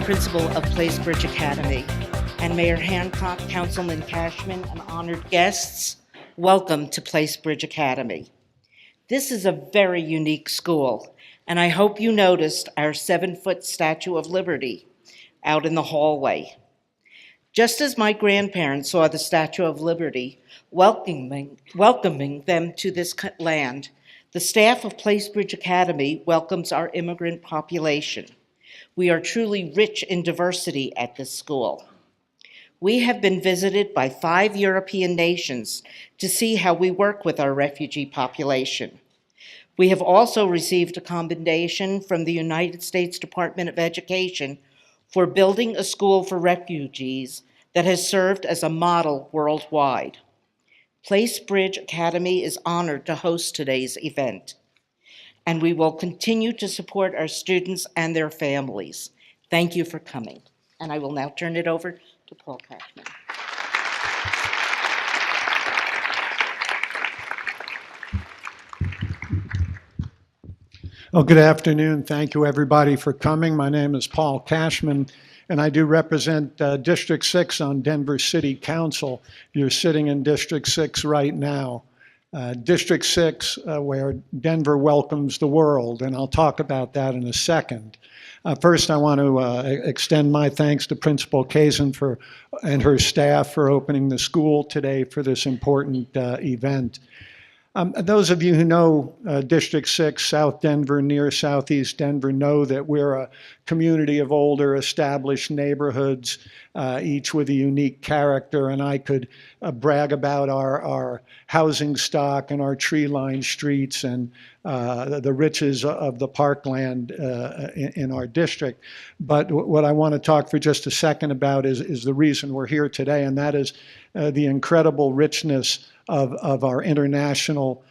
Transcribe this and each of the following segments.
Principal of Placebridge Academy, and Mayor Hancock, Councilman Cashman, and honored guests, welcome to Placebridge Academy. This is a very unique school, and I hope you noticed our 7-foot Statue of Liberty out in the hallway. Just as my grandparents saw the Statue of Liberty welcoming them to this land, the staff of Placebridge Academy welcomes our immigrant population. We are truly rich in diversity at this school. We have been visited by 5 European nations to see how we work with our refugee population. We have also received a commendation from the United States Department of Education for building a school for refugees that has served as a model worldwide. Placebridge Academy is honored to host today's event, and we will continue to support our students and their families. Thank you for coming. And I will now turn it over to Paul Cashman. Well, good afternoon. Thank you, everybody, for coming. My name is Paul Cashman, and I do represent District 6 on Denver City Council. You're sitting in District 6 right now. District 6, where Denver welcomes the world, and I'll talk about that in a second. First, I want to extend my thanks to Principal Kazin and her staff for opening the school today for this important event. Those of you who know District 6, South Denver, near Southeast Denver, know that we're a community of older, established neighborhoods, each with a unique character, and I could brag about our housing stock and our tree-lined streets and the riches of the parkland in our district. But what I want to talk for just a second about is the reason we're here today, and that is the incredible richness of our international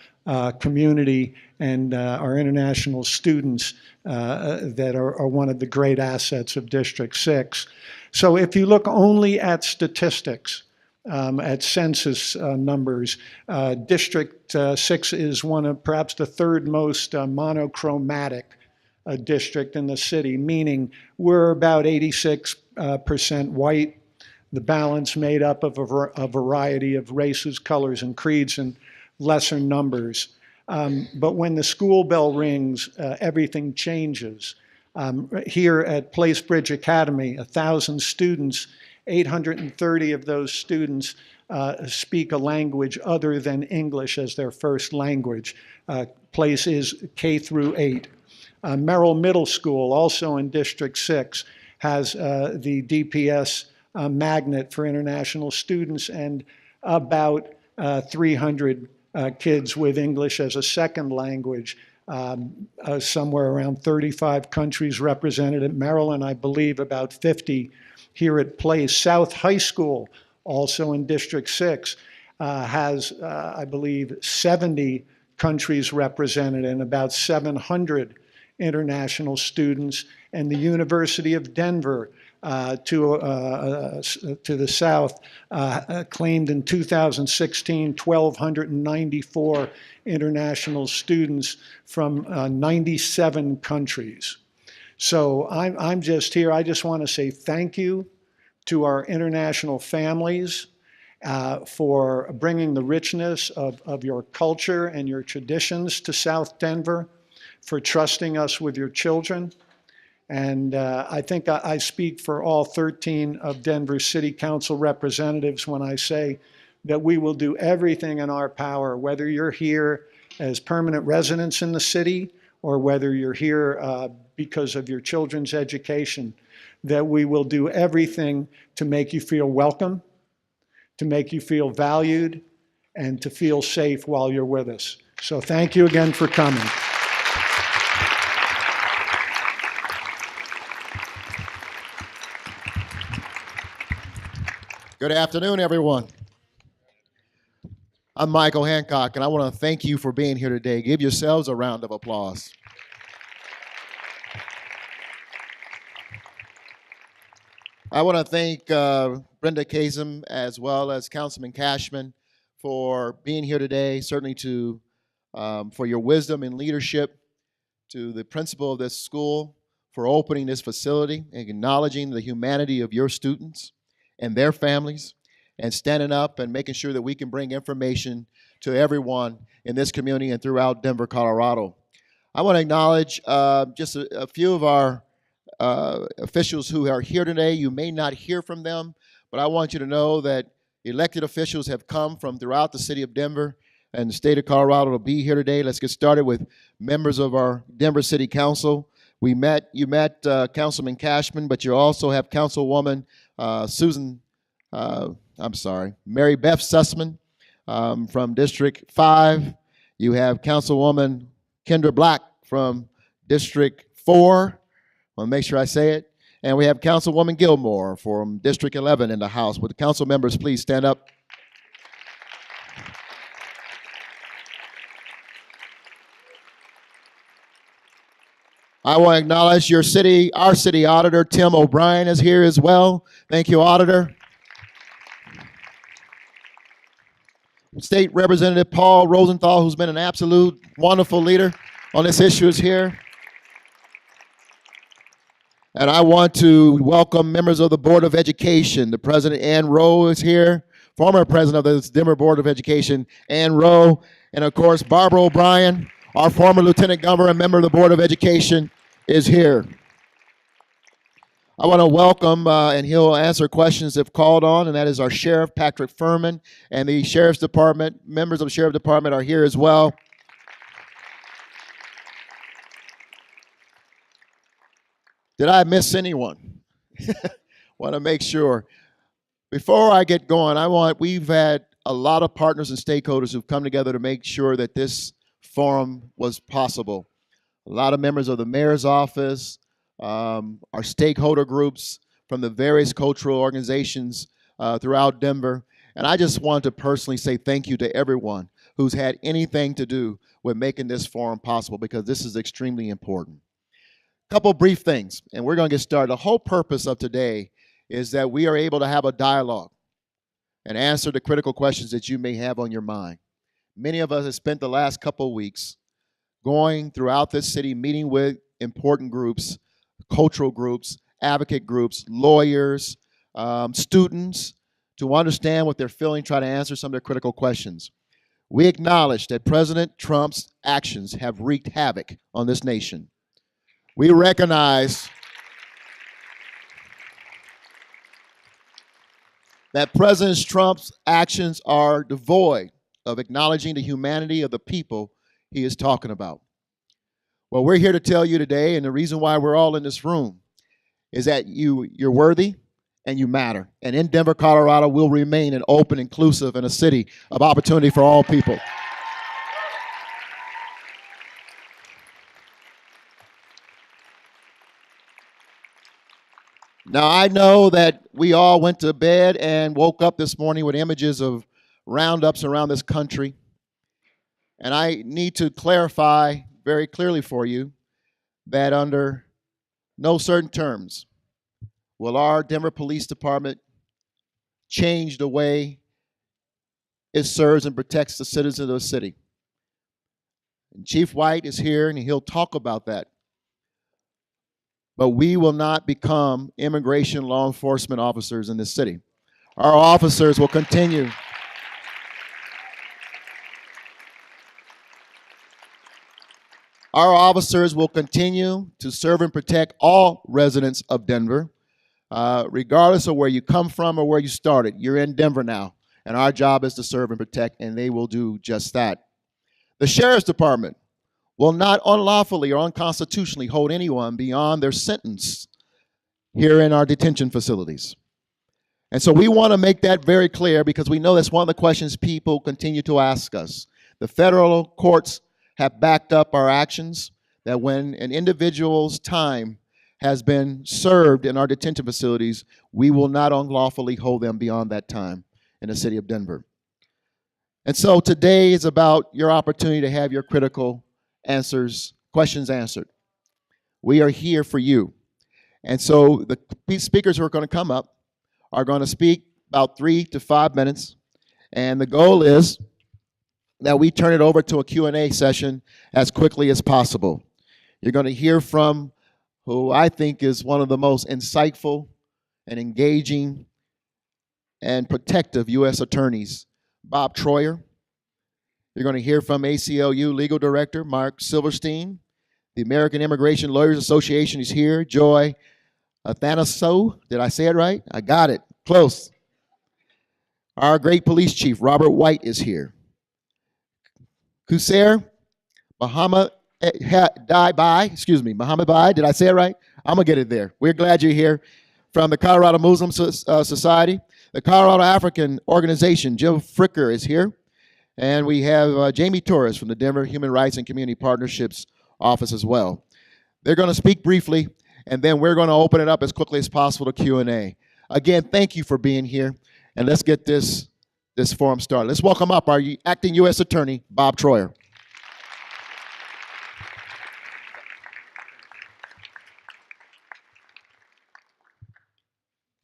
community and our international students that are one of the great assets of District 6. So if you look only at statistics, at census numbers, District 6 is one of perhaps the third most monochromatic district in the city, meaning we're about 86% white, the balance made up of a variety of races, colors, and creeds, and lesser numbers. But when the school bell rings, everything changes. Here at Placebridge Academy, 1,000 students, 830 of those students speak a language other than English as their first language. Place is K through 8. Merrill Middle School, also in District 6, has the DPS magnet for international students and about 300 kids with English as a second language. Somewhere around 35 countries represented at Merrill, and I believe about 50 here at Place. South High School, also in District 6, has, I believe, 70 countries represented and about 700 international students. And the University of Denver, to the south, claimed in 2016 1,294 international students from 97 countries. So I'm just here. I just want to say thank you to our international families for bringing the richness of your culture and your traditions to South Denver, for trusting us with your children. And I think I speak for all 13 of Denver City Council representatives when I say that we will do everything in our power, whether you're here as permanent residents in the city or whether you're here because of your children's education, that we will do everything to make you feel welcome, to make you feel valued, and to feel safe while you're with us. So thank you again for coming. Good afternoon, everyone. I'm Michael Hancock, and I want to thank you for being here today. Give yourselves a round of applause. I want to thank Brenda Kasem as well as Councilman Cashman for being here today, certainly for your wisdom and leadership, to the principal of this school for opening this facility and acknowledging the humanity of your students and their families, and standing up and making sure that we can bring information to everyone in this community and throughout Denver, Colorado. I want to acknowledge just a few of our officials who are here today. You may not hear from them, but I want you to know that elected officials have come from throughout the city of Denver and the state of Colorado to be here today. Let's get started with members of our Denver City Council. You met Councilman Cashman, but you also have Councilwoman Mary Beth Sussman from District 5. You have Councilwoman Kendra Black from District 4. I want to make sure I say it. And we have Councilwoman Gilmore from District 11 in the House. Would the council members please stand up? I want to acknowledge our city auditor, Tim O'Brien, is here as well. Thank you, Auditor. State Representative Paul Rosenthal, who's been an absolute wonderful leader on this issue, is here. And I want to welcome members of the Board of Education. The President, Ann Rowe, is here. Former President of the Denver Board of Education, Ann Rowe. And of course, Barbara O'Brien, our former Lieutenant Governor and member of the Board of Education, is here. I want to welcome, and he'll answer questions if called on, and that is our Sheriff, Patrick Furman, and the Sheriff's Department. Members of the Sheriff's Department are here as well. Did I miss anyone? Want to make sure. Before I get going, we've had a lot of partners and stakeholders who've come together to make sure that this forum was possible. A lot of members of the mayor's office, our stakeholder groups from the various cultural organizations throughout Denver. And I just want to personally say thank you to everyone who's had anything to do with making this forum possible, because this is extremely important. Couple brief things, and we're going to get started. The whole purpose of today is that we are able to have a dialogue and answer the critical questions that you may have on your mind. Many of us have spent the last couple of weeks going throughout this city, meeting with important groups, cultural groups, advocate groups, lawyers, students, to understand what they're feeling, try to answer some of their critical questions. We acknowledge that President Trump's actions have wreaked havoc on this nation. We recognize that President Trump's actions are devoid of acknowledging the humanity of the people he is talking about. Well, we're here to tell you today, and the reason why we're all in this room is that you're worthy and you matter. And in Denver, Colorado, we'll remain an open, inclusive, and a city of opportunity for all people. Now, I know that we all went to bed and woke up this morning with images of roundups around this country. And I need to clarify very clearly for you that under no certain terms will our Denver Police Department change the way it serves and protects the citizens of the city. And Chief White is here, and he'll talk about that. But we will not become immigration law enforcement officers in this city. Our officers will continue. Our officers will continue to serve and protect all residents of Denver, regardless of where you come from or where you started. You're in Denver now, and our job is to serve and protect, and they will do just that. The Sheriff's Department will not unlawfully or unconstitutionally hold anyone beyond their sentence here in our detention facilities. And so we want to make that very clear, because we know that's one of the questions people continue to ask us. The federal courts have backed up our actions, that when an individual's time has been served in our detention facilities, we will not unlawfully hold them beyond that time in the city of Denver. And so today is about your opportunity to have your critical questions answered. We are here for you. And so the speakers who are going to come up are going to speak about 3 to 5 minutes. And the goal is that we turn it over to a Q&A session as quickly as possible. You're going to hear from who I think is one of the most insightful and engaging and protective U.S. attorneys, Bob Troyer. You're going to hear from ACLU Legal Director Mark Silverstein. The American Immigration Lawyers Association is here. Joy Athanaso, did I say it right? I got it, close. Our great police chief, Robert White, is here. Qusair Muhammad Muhammad Bai, did I say it right? I'm gonna get it there. We're glad you're here. From the Colorado Muslim Society, the Colorado African Organization, Jim Fricker is here. And we have Jamie Torres from the Denver Human Rights and Community Partnerships Office as well. They're gonna speak briefly, and then we're gonna open it up as quickly as possible to Q&A. Again, thank you for being here, and let's get this forum started. Let's welcome up our acting U.S. Attorney, Bob Troyer.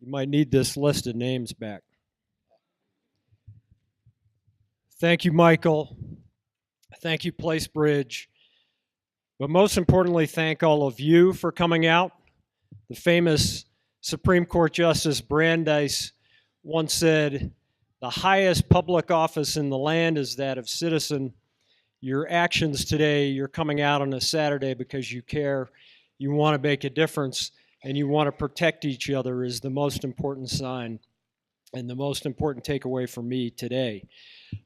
You might need this list of names back. Thank you, Michael. Thank you, Place Bridge. But most importantly, thank all of you for coming out. The famous Supreme Court Justice Brandeis once said, "The highest public office in the land is that of citizen." Your actions today, you're coming out on a Saturday because you care, you want to make a difference, and you want to protect each other is the most important sign and the most important takeaway for me today.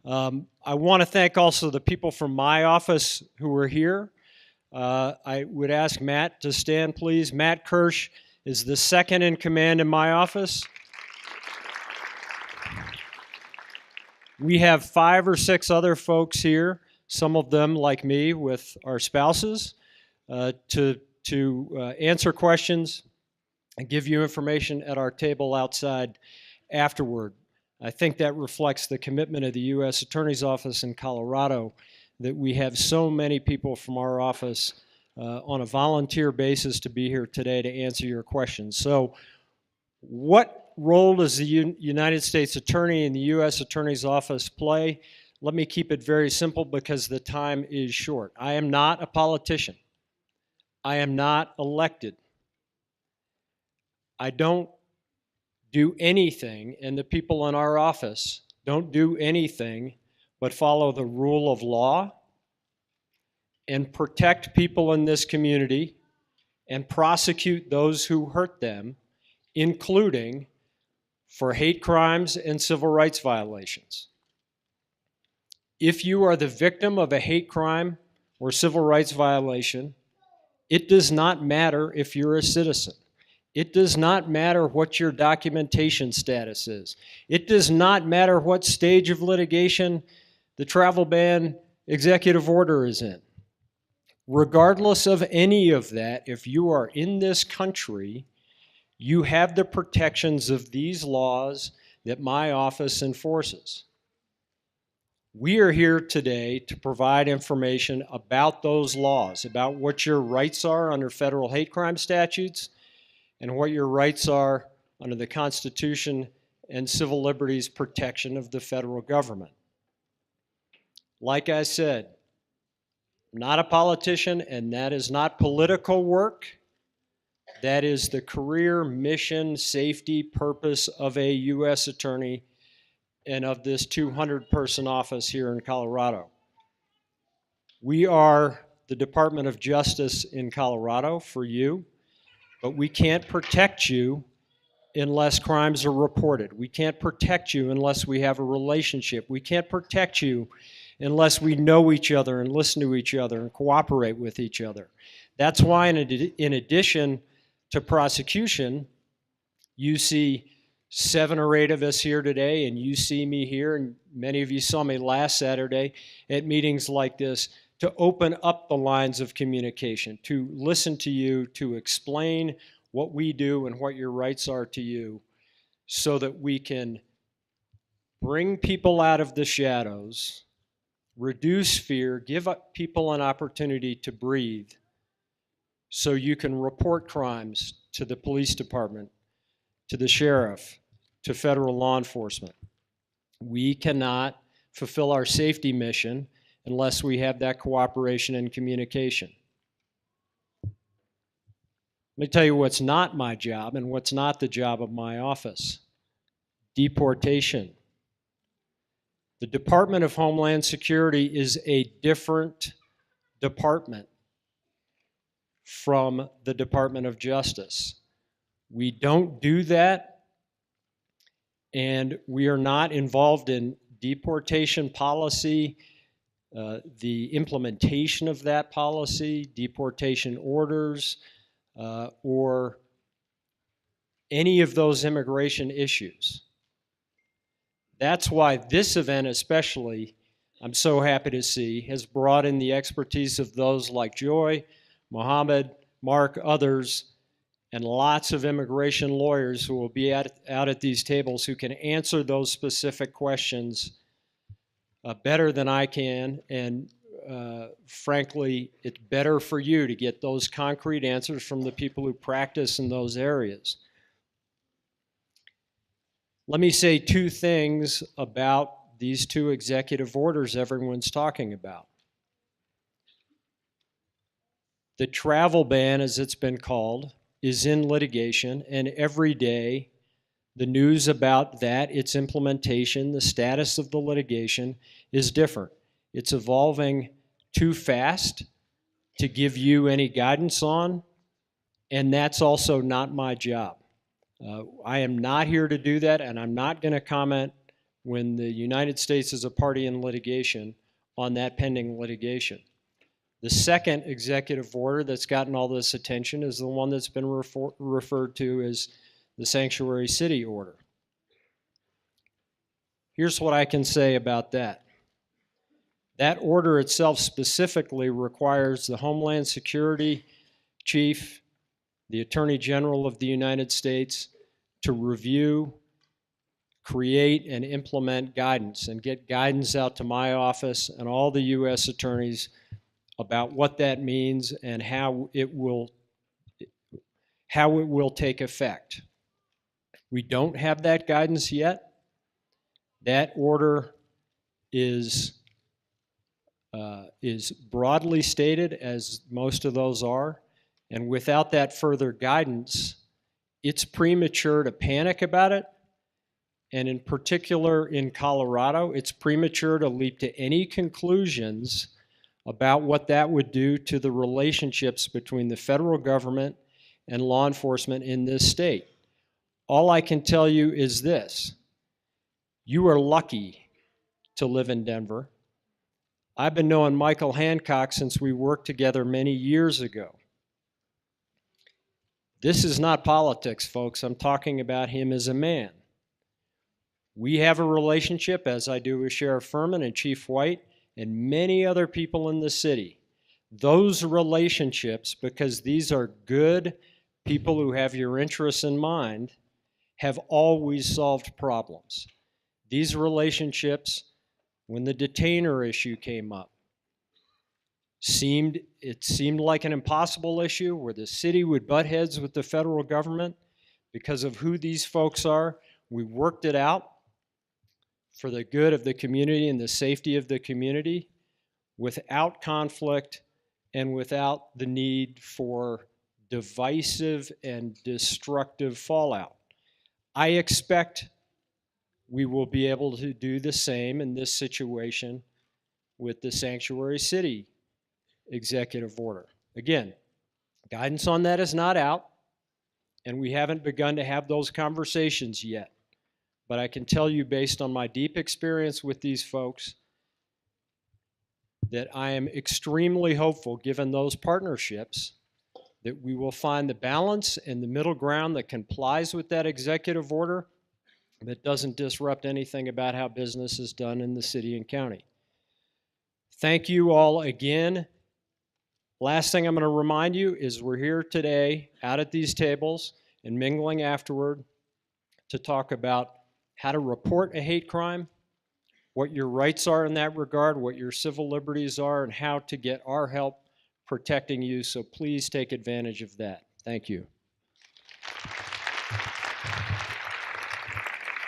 I want to thank also the people from my office who are here. I would ask Matt to stand, please. Matt Kirsch is the second in command in my office. We have 5 or 6 other folks here, some of them like me with our spouses, to answer questions and give you information at our table outside afterward. I think that reflects the commitment of the U.S. Attorney's Office in Colorado, that we have so many people from our office on a volunteer basis to be here today to answer your questions. So what role does the United States Attorney and the U.S. Attorney's Office play? Let me keep it very simple because the time is short. I am not a politician. I am not elected. I don't do anything, and the people in our office don't do anything but follow the rule of law and protect people in this community and prosecute those who hurt them, including for hate crimes and civil rights violations. If you are the victim of a hate crime or civil rights violation, it does not matter if you're a citizen. It does not matter what your documentation status is. It does not matter what stage of litigation the travel ban executive order is in. Regardless of any of that, if you are in this country, you have the protections of these laws that my office enforces. We are here today to provide information about those laws, about what your rights are under federal hate crime statutes, and what your rights are under the Constitution and civil liberties protection of the federal government. Like I said, I'm not a politician, and that is not political work. That is the career, mission, safety, purpose of a U.S. attorney and of this 200-person office here in Colorado. We are the Department of Justice in Colorado for you. But we can't protect you unless crimes are reported. We can't protect you unless we have a relationship. We can't protect you unless we know each other and listen to each other and cooperate with each other. That's why in addition to prosecution, you see 7 or 8 of us here today, and you see me here, and many of you saw me last Saturday at meetings like this, to open up the lines of communication, to listen to you, to explain what we do and what your rights are to you, so that we can bring people out of the shadows, reduce fear, give people an opportunity to breathe, so you can report crimes to the police department, to the sheriff, to federal law enforcement. We cannot fulfill our safety mission unless we have that cooperation and communication. Let me tell you what's not my job and what's not the job of my office. Deportation. The Department of Homeland Security is a different department from the Department of Justice. We don't do that, and we are not involved in deportation policy, the implementation of that policy, deportation orders, or any of those immigration issues. That's why this event especially, I'm so happy to see, has brought in the expertise of those like Joy, Mohammed, Mark, others, and lots of immigration lawyers who will be out at these tables who can answer those specific questions better than I can. And frankly, it's better for you to get those concrete answers from the people who practice in those areas. Let me say two things about these two executive orders everyone's talking about. The travel ban, as it's been called, is in litigation, and every day the news about that, its implementation, the status of the litigation is different. It's evolving too fast to give you any guidance on, and that's also not my job. I am not here to do that, and I'm not going to comment when the United States is a party in litigation on that pending litigation. The second executive order that's gotten all this attention is the one that's been referred to as the Sanctuary City Order. Here's what I can say about that. That order itself specifically requires the Homeland Security Chief, the Attorney General of the United States, to review, create, and implement guidance and get guidance out to my office and all the U.S. attorneys about what that means and how it will take effect. We don't have that guidance yet. That order is broadly stated, as most of those are, and without that further guidance, it's premature to panic about it, and in particular in Colorado, it's premature to leap to any conclusions about what that would do to the relationships between the federal government and law enforcement in this state. All I can tell you is this: you are lucky to live in Denver. I've been knowing Michael Hancock since we worked together many years ago. This is not politics, folks. I'm talking about him as a man. We have a relationship, as I do with Sheriff Furman and Chief White and many other people in the city. Those relationships, because these are good people who have your interests in mind, have always solved problems. These relationships, when the detainer issue came up, it seemed like an impossible issue where the city would butt heads with the federal government because of who these folks are. We worked it out for the good of the community and the safety of the community without conflict and without the need for divisive and destructive fallout. I expect we will be able to do the same in this situation with the Sanctuary City executive order. Again, guidance on that is not out, and we haven't begun to have those conversations yet. But I can tell you, based on my deep experience with these folks, that I am extremely hopeful, given those partnerships, that we will find the balance and the middle ground that complies with that executive order, that doesn't disrupt anything about how business is done in the city and county. Thank you all again. Last thing I'm going to remind you is we're here today out at these tables and mingling afterward to talk about how to report a hate crime, what your rights are in that regard, what your civil liberties are, and how to get our help protecting you. So please take advantage of that. Thank you.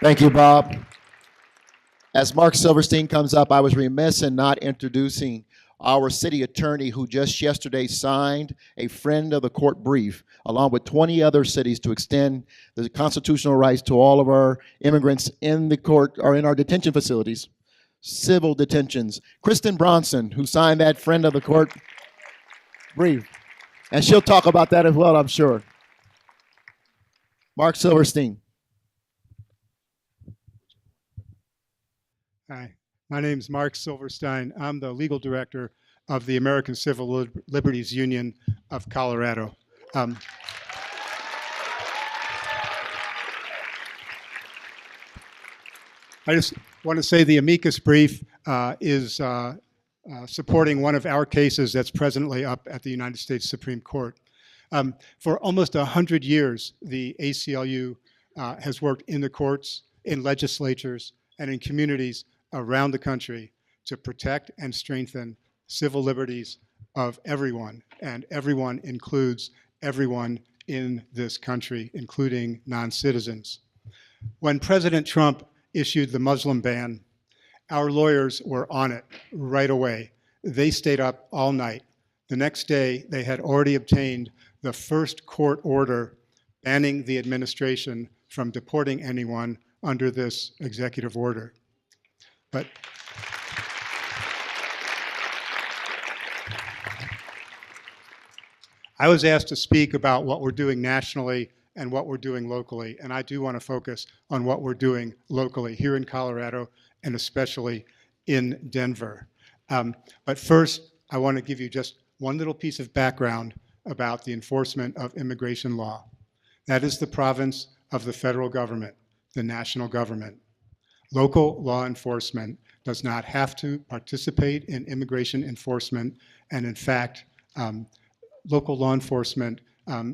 Thank you, Bob. As Mark Silverstein comes up, I was remiss in not introducing our city attorney who just yesterday signed a friend of the court brief, along with 20 other cities, to extend the constitutional rights to all of our immigrants in the court or in our detention facilities, civil detentions. Kristin Bronson, who signed that friend of the court brief. And she'll talk about that as well, I'm sure. Mark Silverstein. Hi, my name is Mark Silverstein. I'm the legal director of the American Civil Liberties Union of Colorado. I just want to say the amicus brief is supporting one of our cases that's presently up at the United States Supreme Court. For almost 100 years, the ACLU has worked in the courts, in legislatures, and in communities around the country to protect and strengthen civil liberties of everyone, and everyone includes everyone in this country, including non-citizens. When President Trump issued the Muslim ban, our lawyers were on it right away. They stayed up all night. The next day, they had already obtained the first court order banning the administration from deporting anyone under this executive order. But I was asked to speak about what we're doing nationally and what we're doing locally, and I do want to focus on what we're doing locally here in Colorado and especially in Denver. But first, I want to give you just one little piece of background about the enforcement of immigration law. That is the province of the federal government, the national government. Local law enforcement does not have to participate in immigration enforcement, and in fact, local law enforcement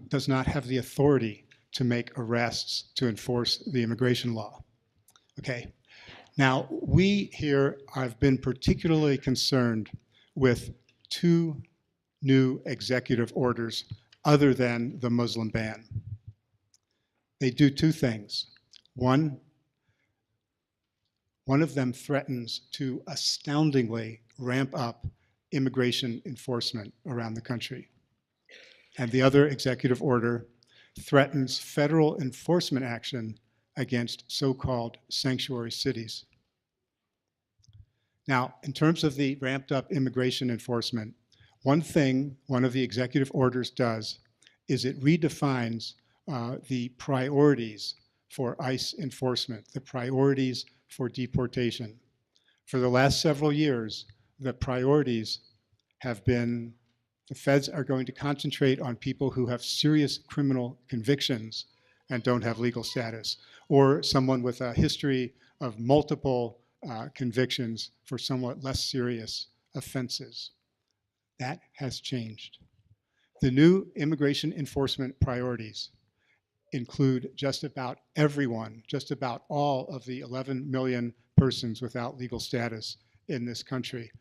does not have the authority to make arrests to enforce the immigration law. Okay, now we here have been particularly concerned with two new executive orders other than the Muslim ban. They do two things. One of them threatens to astoundingly ramp up immigration enforcement around the country. And the other executive order threatens federal enforcement action against so-called sanctuary cities. Now, in terms of the ramped up immigration enforcement, one thing one of the executive orders does is it redefines the priorities for ICE enforcement, the priorities for deportation. For the last several years, the priorities have been the feds are going to concentrate on people who have serious criminal convictions and don't have legal status, or someone with a history of multiple convictions for somewhat less serious offenses. That has changed. The new immigration enforcement priorities include just about everyone, just about all of the 11 million persons without legal status in this country.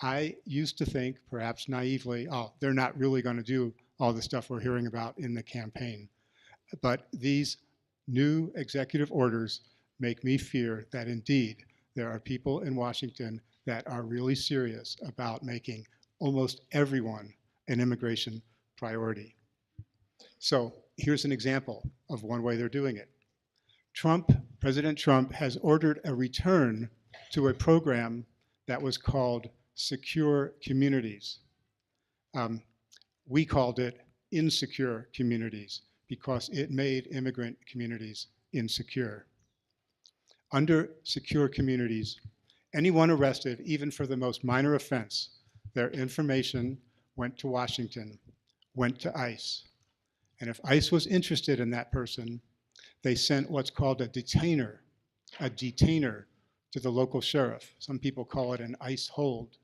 I used to think, perhaps naively, oh, they're not really going to do all the stuff we're hearing about in the campaign. But these new executive orders make me fear that indeed there are people in Washington that are really serious about making almost everyone an immigration priority. So here's an example of one way they're doing it. President Trump has ordered a return to a program that was called Secure Communities. We called it Insecure Communities because it made immigrant communities insecure. Under Secure Communities, anyone arrested, even for the most minor offense, their information went to Washington, went to ICE. And if ICE was interested in that person, they sent what's called a detainer to the local sheriff. Some people call it an ICE hold.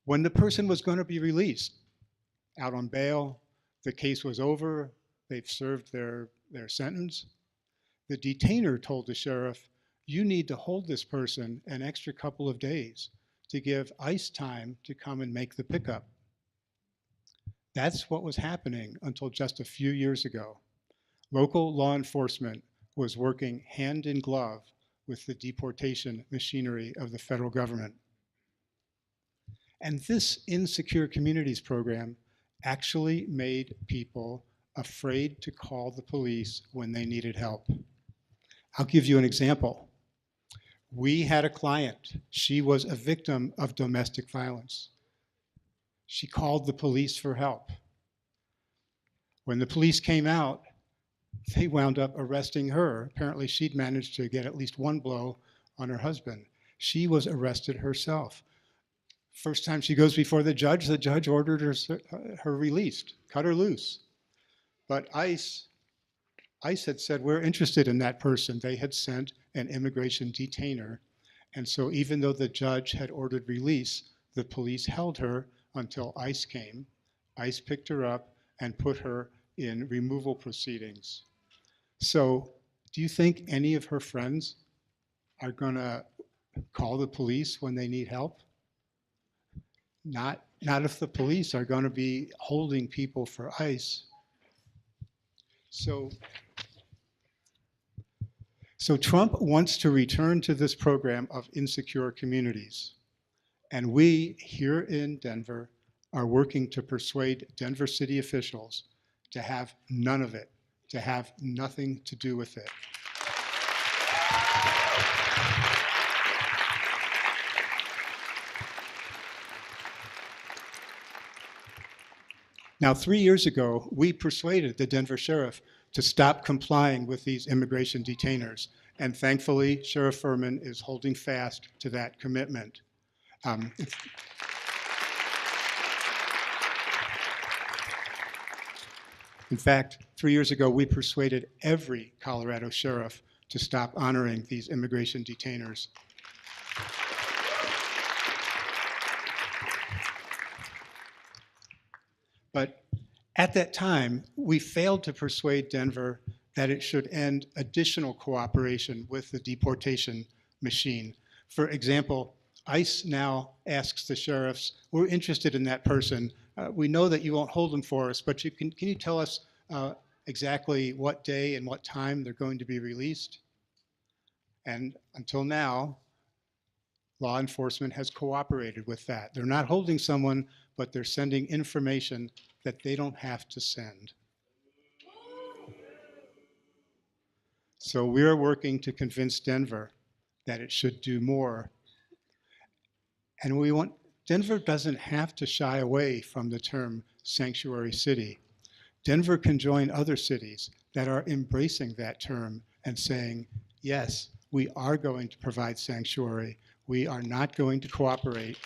When the person was going to be released, out on bail, the case was over, they've served their sentence, the detainer told the sheriff, you need to hold this person an extra couple of days to give ICE time to come and make the pickup. That's what was happening until just a few years ago. Local law enforcement was working hand in glove with the deportation machinery of the federal government. And this Insecure Communities program actually made people afraid to call the police when they needed help. I'll give you an example. We had a client. She was a victim of domestic violence. She called the police for help. When the police came out, they wound up arresting her. Apparently, she'd managed to get at least one blow on her husband. She was arrested herself. First time she goes before the judge ordered her released, cut her loose. But ICE had said, we're interested in that person. They had sent an immigration detainer. And so even though the judge had ordered release, the police held her until ICE came. ICE picked her up and put her in removal proceedings. So do you think any of her friends are gonna call the police when they need help? Not if the police are gonna be holding people for ICE. So Trump wants to return to this program of insecure communities. And we here in Denver are working to persuade Denver city officials to have none of it, to have nothing to do with it. Now, 3 years ago, we persuaded the Denver sheriff to stop complying with these immigration detainers. And thankfully, Sheriff Furman is holding fast to that commitment. In fact, 3 years ago, we persuaded every Colorado sheriff to stop honoring these immigration detainers. But at that time, we failed to persuade Denver that it should end additional cooperation with the deportation machine. For example, ICE now asks the sheriffs, we're interested in that person. We know that you won't hold them for us, but can you tell us exactly what day and what time they're going to be released? And until now, law enforcement has cooperated with that. They're not holding someone, but they're sending information that they don't have to send. So we're working to convince Denver that it should do more. And Denver doesn't have to shy away from the term sanctuary city. Denver can join other cities that are embracing that term and saying, yes, we are going to provide sanctuary. We are not going to cooperate.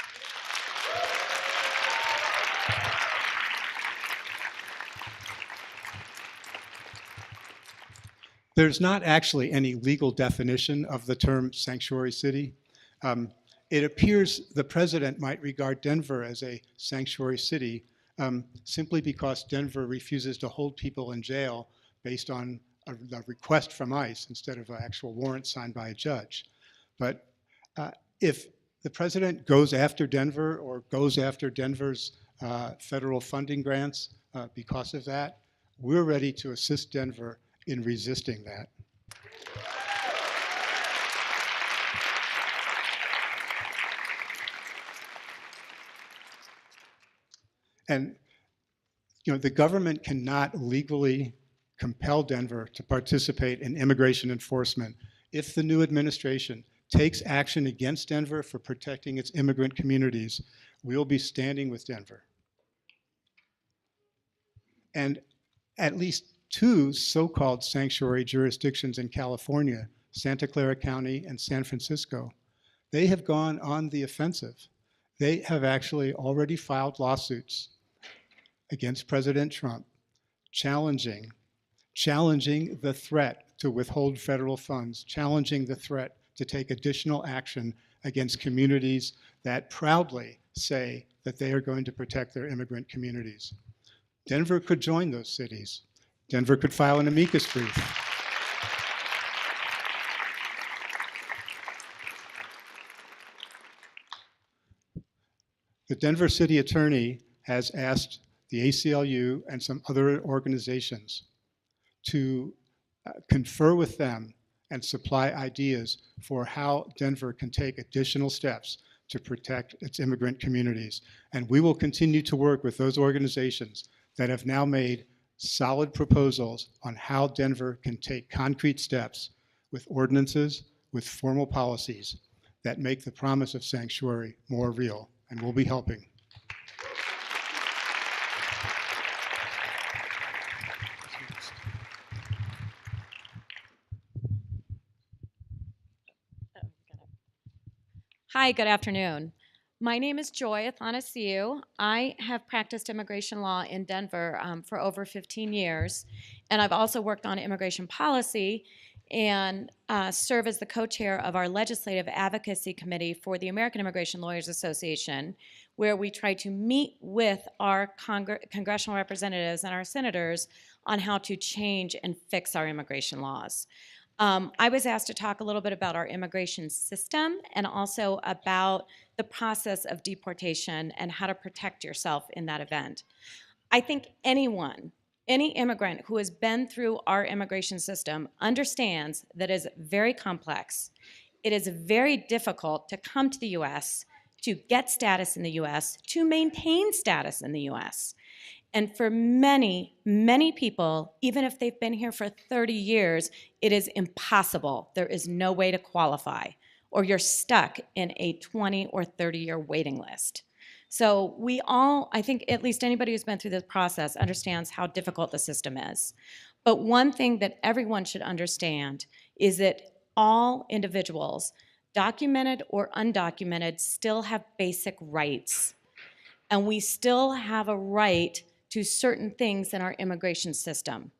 There's not actually any legal definition of the term sanctuary city. It appears the president might regard Denver as a sanctuary city simply because Denver refuses to hold people in jail based on a request from ICE instead of an actual warrant signed by a judge. But if the president goes after Denver or goes after Denver's federal funding grants because of that, we're ready to assist Denver in resisting that. And the government cannot legally compel Denver to participate in immigration enforcement. If the new administration takes action against Denver for protecting its immigrant communities, we'll be standing with Denver. And at least 2 so-called sanctuary jurisdictions in California, Santa Clara County and San Francisco, they have gone on the offensive. They have actually already filed lawsuits against President Trump, challenging the threat to withhold federal funds, challenging the threat to take additional action against communities that proudly say that they are going to protect their immigrant communities. Denver could join those cities. Denver could file an amicus brief. The Denver city attorney has asked the ACLU and some other organizations to confer with them and supply ideas for how Denver can take additional steps to protect its immigrant communities. And we will continue to work with those organizations that have now made solid proposals on how Denver can take concrete steps with ordinances, with formal policies that make the promise of sanctuary more real. And we'll be helping. Hi, good afternoon. My name is Joy Athanasiou. I have practiced immigration law in Denver for over 15 years, and I've also worked on immigration policy and serve as the co-chair of our legislative advocacy committee for the American Immigration Lawyers Association, where we try to meet with our congressional representatives and our senators on how to change and fix our immigration laws. I was asked to talk a little bit about our immigration system and also about the process of deportation and how to protect yourself in that event. I think anyone, any immigrant who has been through our immigration system understands that it is very complex. It is very difficult to come to the U.S., to get status in the U.S., to maintain status in the U.S. And for many, many people, even if they've been here for 30 years, it is impossible. There is no way to qualify, or you're stuck in a 20 or 30-year waiting list. So we all, I think at least anybody who's been through this process understands how difficult the system is. But one thing that everyone should understand is that all individuals, documented or undocumented, still have basic rights. And we still have a right to certain things in our immigration system.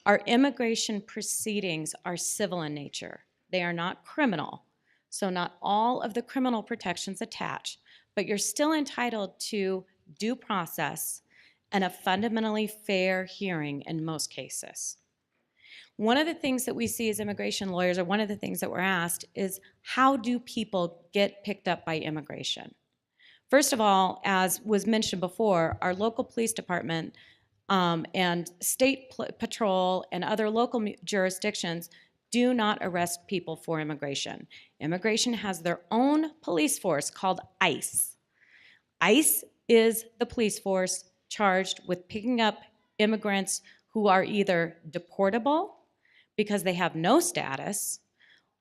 Our immigration proceedings are civil in nature. They are not criminal. So not all of the criminal protections attach, but you're still entitled to due process and a fundamentally fair hearing in most cases. One of the things that we see as immigration lawyers, or one of the things that we're asked, is how do people get picked up by immigration? First of all, as was mentioned before, our local police department and state patrol and other local jurisdictions do not arrest people for immigration. Immigration has their own police force called ICE. ICE is the police force charged with picking up immigrants who are either deportable because they have no status,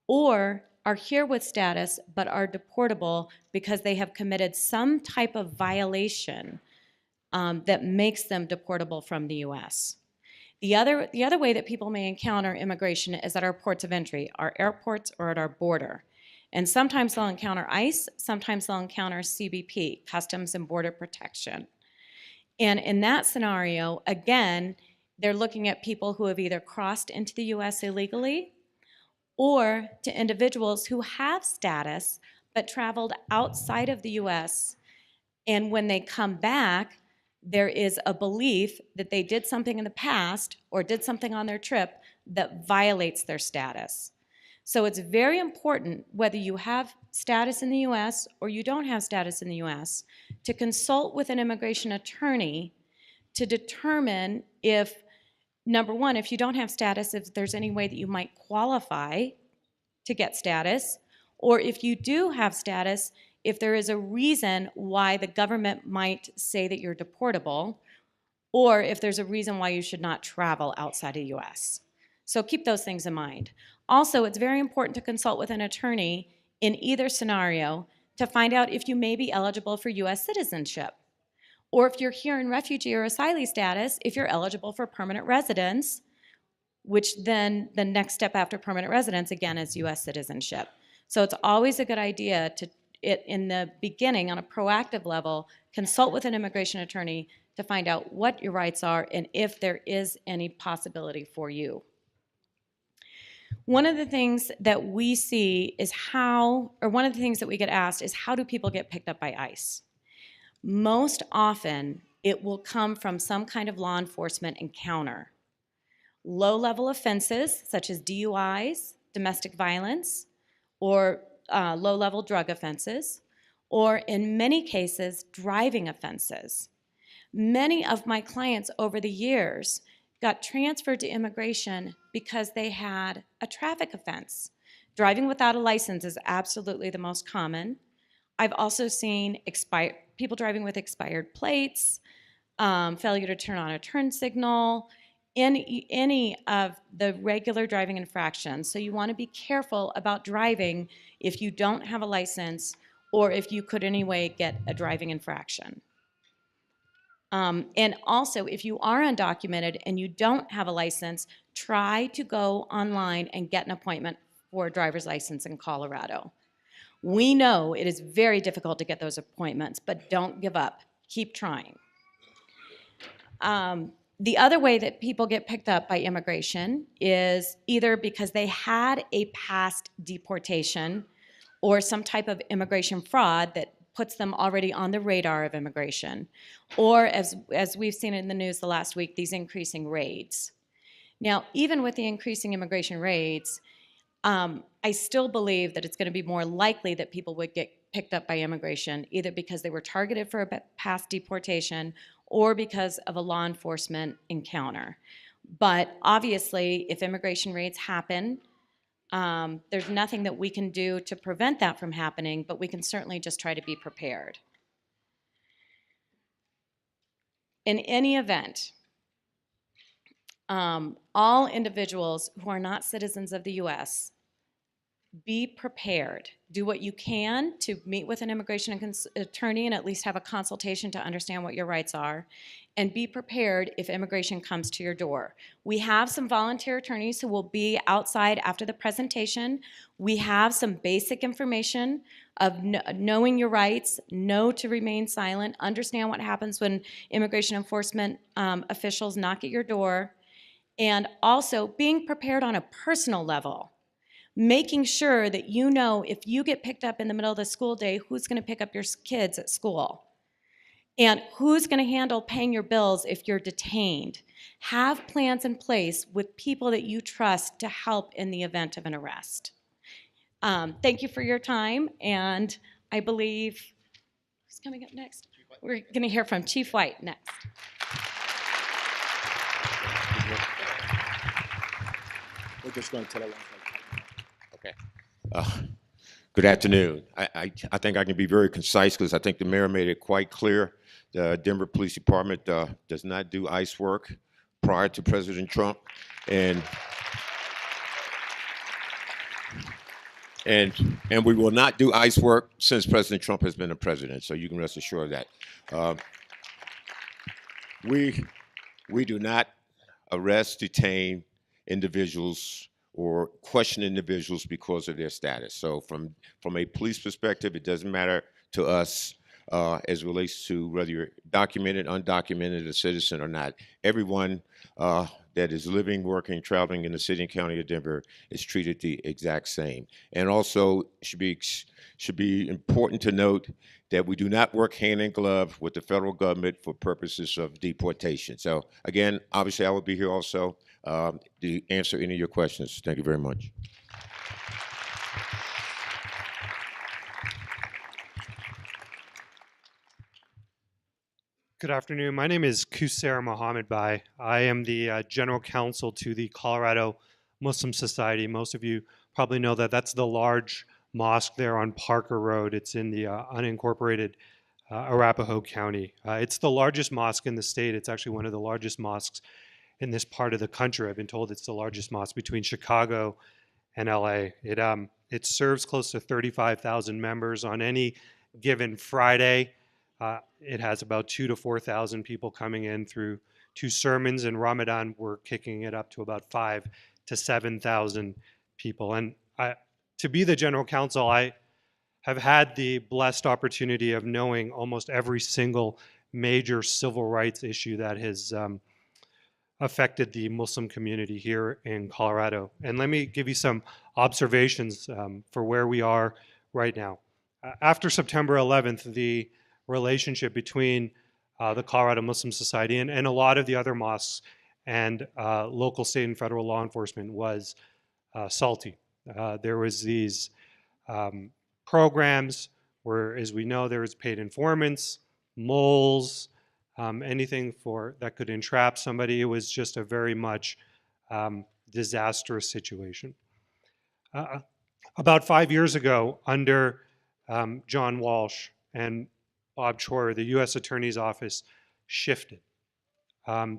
or are here with status but are deportable because they have committed some type of violation that makes them deportable from the U.S. The other way that people may encounter immigration is at our ports of entry, our airports, or at our border. And sometimes they'll encounter ICE, sometimes they'll encounter CBP, Customs and Border Protection. And in that scenario, again, they're looking at people who have either crossed into the U.S. illegally, or to individuals who have status but traveled outside of the U.S. And when they come back, there is a belief that they did something in the past or did something on their trip that violates their status. So it's very important, whether you have status in the U.S. or you don't have status in the U.S., to consult with an immigration attorney to determine if, number one, if you don't have status, if there's any way that you might qualify to get status, or if you do have status, if there is a reason why the government might say that you're deportable, or if there's a reason why you should not travel outside of the U.S. So keep those things in mind. Also, it's very important to consult with an attorney in either scenario to find out if you may be eligible for U.S. citizenship, or if you're here in refugee or asylee status, if you're eligible for permanent residence, which then the next step after permanent residence, again, is U.S. citizenship. So it's always a good idea to, in the beginning, on a proactive level, consult with an immigration attorney to find out what your rights are and if there is any possibility for you. One of the things that we see is one of the things that we get asked is, how do people get picked up by ICE? Most often, it will come from some kind of law enforcement encounter. Low-level offenses, such as DUIs, domestic violence, or low-level drug offenses, or in many cases, driving offenses. Many of my clients over the years got transferred to immigration because they had a traffic offense. Driving without a license is absolutely the most common. I've also seen people driving with expired plates, failure to turn on a turn signal, any of the regular driving infractions. So you want to be careful about driving if you don't have a license or if you could anyway get a driving infraction. And also, if you are undocumented and you don't have a license, try to go online and get an appointment for a driver's license in Colorado. We know it is very difficult to get those appointments, but don't give up. Keep trying. The other way that people get picked up by immigration is either because they had a past deportation or some type of immigration fraud that puts them already on the radar of immigration, or as we've seen in the news the last week, these increasing raids. Now, even with the increasing immigration raids, I still believe that it's going to be more likely that people would get picked up by immigration, either because they were targeted for a past deportation or because of a law enforcement encounter. But obviously, if immigration raids happen, there's nothing that we can do to prevent that from happening, but we can certainly just try to be prepared. In any event, all individuals who are not citizens of the U.S., be prepared. Do what you can to meet with an immigration attorney and at least have a consultation to understand what your rights are. And be prepared if immigration comes to your door. We have some volunteer attorneys who will be outside after the presentation. We have some basic information of knowing your rights, know to remain silent, understand what happens when immigration enforcement officials knock at your door, and also being prepared on a personal level. Making sure that you know if you get picked up in the middle of the school day, who's going to pick up your kids at school? And who's going to handle paying your bills if you're detained? Have plans in place with people that you trust to help in the event of an arrest. Thank you for your time, and I believe, who's coming up next? We're going to hear from Chief White next. We're just going to tell everyone. Okay. Good afternoon. I think I can be very concise because I think the mayor made it quite clear. The Denver Police Department does not do ICE work prior to President Trump, and we will not do ICE work since President Trump has been the president. So you can rest assured of that. We do not arrest, detain individuals or question individuals because of their status. So from a police perspective, it doesn't matter to us as it relates to whether you're documented, undocumented, a citizen or not. Everyone that is living, working, traveling in the city and county of Denver is treated the exact same. And also should be important to note that we do not work hand in glove with the federal government for purposes of deportation. So again, obviously I will be here also to answer any of your questions. Thank you very much. Good afternoon. My name is Qusair Mohammed Bai. I am the general counsel to the Colorado Muslim Society. Most of you probably know that that's the large mosque there on Parker Road. It's in the unincorporated Arapahoe County. It's the largest mosque in the state. It's actually one of the largest mosques in this part of the country. I've been told it's the largest mosque between Chicago and LA. It serves close to 35,000 members on any given Friday. It has about 2,000 to 4,000 people coming in through 2 sermons. In Ramadan, we're kicking it up to about 5,000 to 7,000 people. And to be the general counsel, I have had the blessed opportunity of knowing almost every single major civil rights issue that has affected the Muslim community here in Colorado. And let me give you some observations for where we are right now. After September 11th, the relationship between the Colorado Muslim Society and a lot of the other mosques and local, state, and federal law enforcement was salty. There was these programs where, as we know, there was paid informants, moles, anything that could entrap somebody. It was just a very much disastrous situation. About 5 years ago, under John Walsh and Bob Troyer, the U.S. Attorney's Office shifted.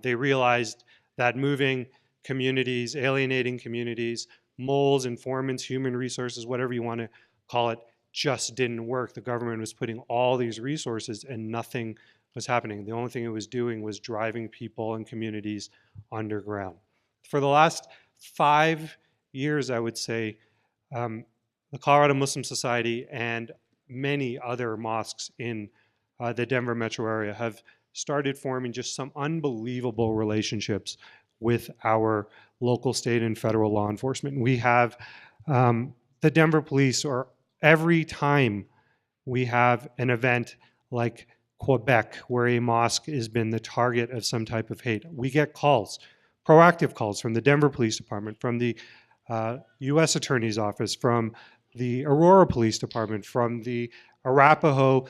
They realized that moving communities, alienating communities, moles, informants, human resources, whatever you want to call it, just didn't work. The government was putting all these resources and nothing was happening. The only thing it was doing was driving people and communities underground. For the last 5 years, I would say, the Colorado Muslim Society and many other mosques in the Denver metro area have started forming just some unbelievable relationships with our local, state, and federal law enforcement. We have the Denver police, or every time we have an event like Quebec, where a mosque has been the target of some type of hate, we get calls, proactive calls from the Denver Police Department, from the U.S. Attorney's Office, from the Aurora Police Department, from the Arapahoe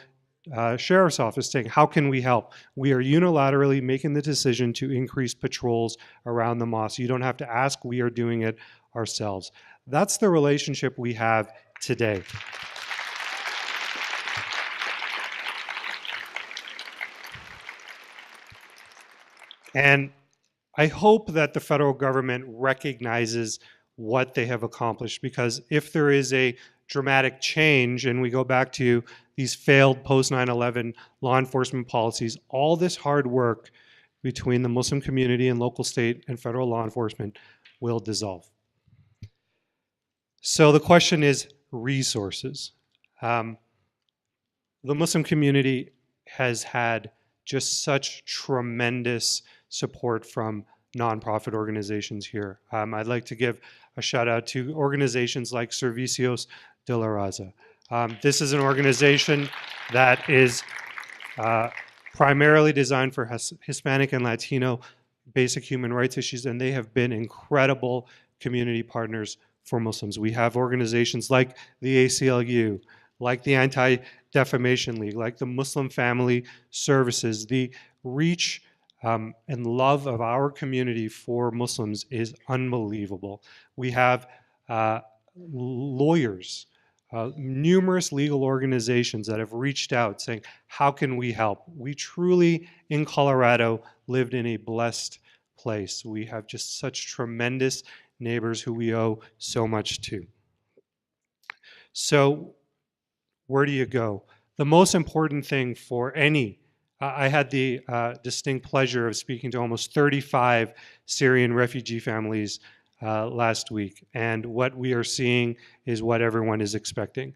Sheriff's Office, saying, how can we help? We are unilaterally making the decision to increase patrols around the mosque. You don't have to ask, we are doing it ourselves. That's the relationship we have today. And I hope that the federal government recognizes what they have accomplished, because if there is a dramatic change, and we go back to these failed post 9/11 law enforcement policies, all this hard work between the Muslim community and local, state, and federal law enforcement will dissolve. So the question is resources. The Muslim community has had just such tremendous support from nonprofit organizations here. I'd like to give a shout out to organizations like Servicios de la Raza. This is an organization that is primarily designed for Hispanic and Latino basic human rights issues, and they have been incredible community partners for Muslims. We have organizations like the ACLU, like the Anti-Defamation League, like the Muslim Family Services. The reach and love of our community for Muslims is unbelievable. We have lawyers, numerous legal organizations that have reached out saying, how can we help? We truly, in Colorado, lived in a blessed place. We have just such tremendous neighbors who we owe so much to. So where do you go? The most important thing for any, I had the distinct pleasure of speaking to almost 35 Syrian refugee families last week, and what we are seeing is what everyone is expecting.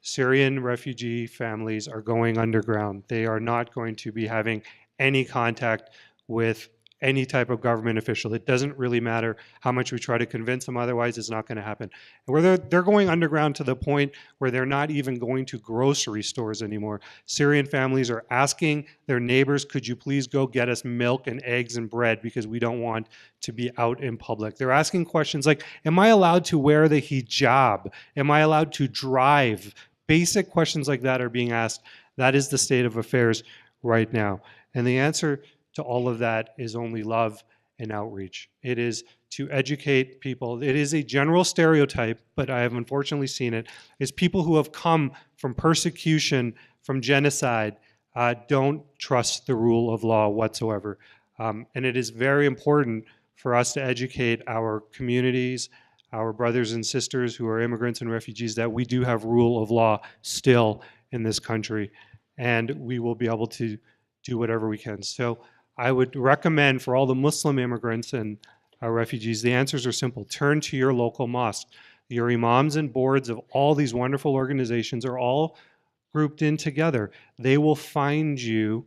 Syrian refugee families are going underground. They are not going to be having any contact with any type of government official. It doesn't really matter how much we try to convince them otherwise, it's not going to happen. And where they're going underground to the point where they're not even going to grocery stores anymore. Syrian families are asking their neighbors, could you please go get us milk and eggs and bread because we don't want to be out in public. They're asking questions like, am I allowed to wear the hijab? Am I allowed to drive? Basic questions like that are being asked. That is the state of affairs right now. And the answer to all of that is only love and outreach. It is to educate people. It is a general stereotype, but I have unfortunately seen it, is people who have come from persecution, from genocide, don't trust the rule of law whatsoever. And it is very important for us to educate our communities, our brothers and sisters who are immigrants and refugees, that we do have rule of law still in this country, and we will be able to do whatever we can. So I would recommend for all the Muslim immigrants and refugees, the answers are simple. Turn to your local mosque. Your imams and boards of all these wonderful organizations are all grouped in together. They will find you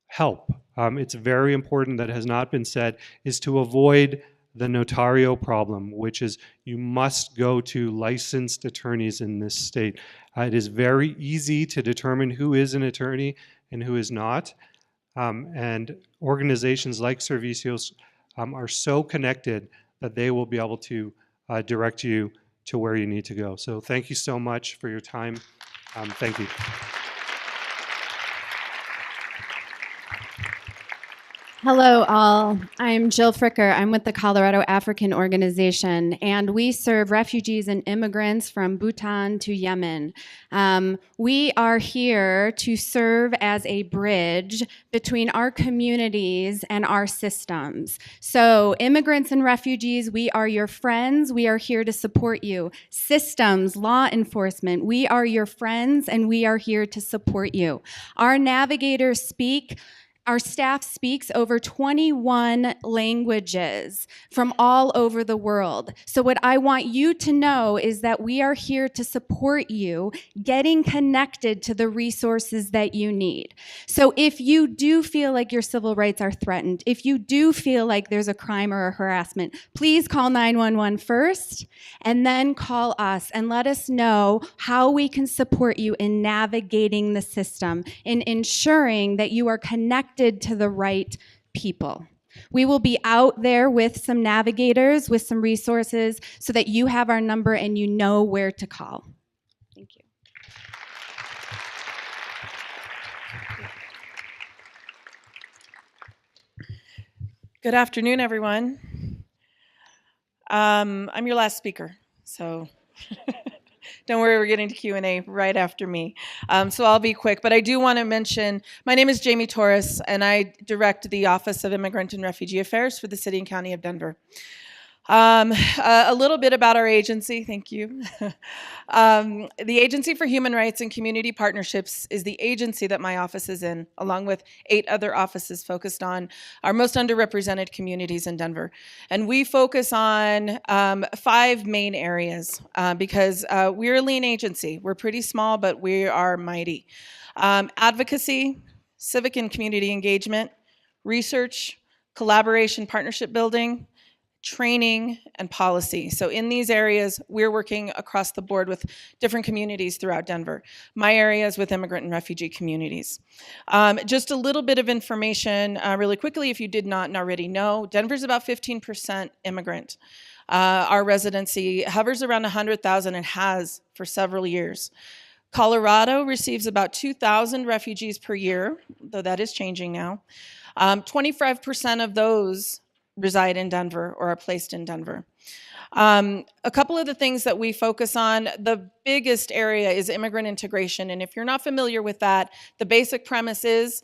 help. It's very important, that has not been said, is to avoid the notario problem, which is you must go to licensed attorneys in this state. It is very easy to determine who is an attorney and who is not. And organizations like Servicios are so connected that they will be able to direct you to where you need to go. So thank you so much for your time. Thank you. Hello, all. I'm Jill Fricker. I'm with the Colorado African Organization, and we serve refugees and immigrants from Bhutan to Yemen. We are here to serve as a bridge between our communities and our systems. So, immigrants and refugees, we are your friends. We are here to support you. Systems, law enforcement, we are your friends, and we are here to support you. Our navigators speak. Our staff speaks over 21 languages from all over the world. So what I want you to know is that we are here to support you getting connected to the resources that you need. So if you do feel like your civil rights are threatened, if you do feel like there's a crime or a harassment, please call 911 first and then call us and let us know how we can support you in navigating the system, in ensuring that you are connected to the right people. We will be out there with some navigators, with some resources, so that you have our number and you know where to call. Thank you. Good afternoon, everyone. I'm your last speaker, so don't worry, we're getting to Q&A right after me. So I'll be quick, but I do want to mention, my name is Jamie Torres, and I direct the Office of Immigrant and Refugee Affairs for the City and County of Denver. A little bit about our agency, thank you. The Agency for Human Rights and Community Partnerships is the agency that my office is in, along with 8 other offices focused on our most underrepresented communities in Denver. And we focus on 5 main areas because we're a lean agency. We're pretty small, but we are mighty. Advocacy, civic and community engagement, research, collaboration, partnership building, training, and policy. So in these areas, we're working across the board with different communities throughout Denver. My area is with immigrant and refugee communities. Just a little bit of information really quickly, if you did not already know, Denver's about 15% immigrant. Our residency hovers around 100,000 and has for several years. Colorado receives about 2,000 refugees per year, though that is changing now. 25% of those reside in Denver or are placed in Denver. A couple of the things that we focus on, the biggest area is immigrant integration. And if you're not familiar with that, the basic premise is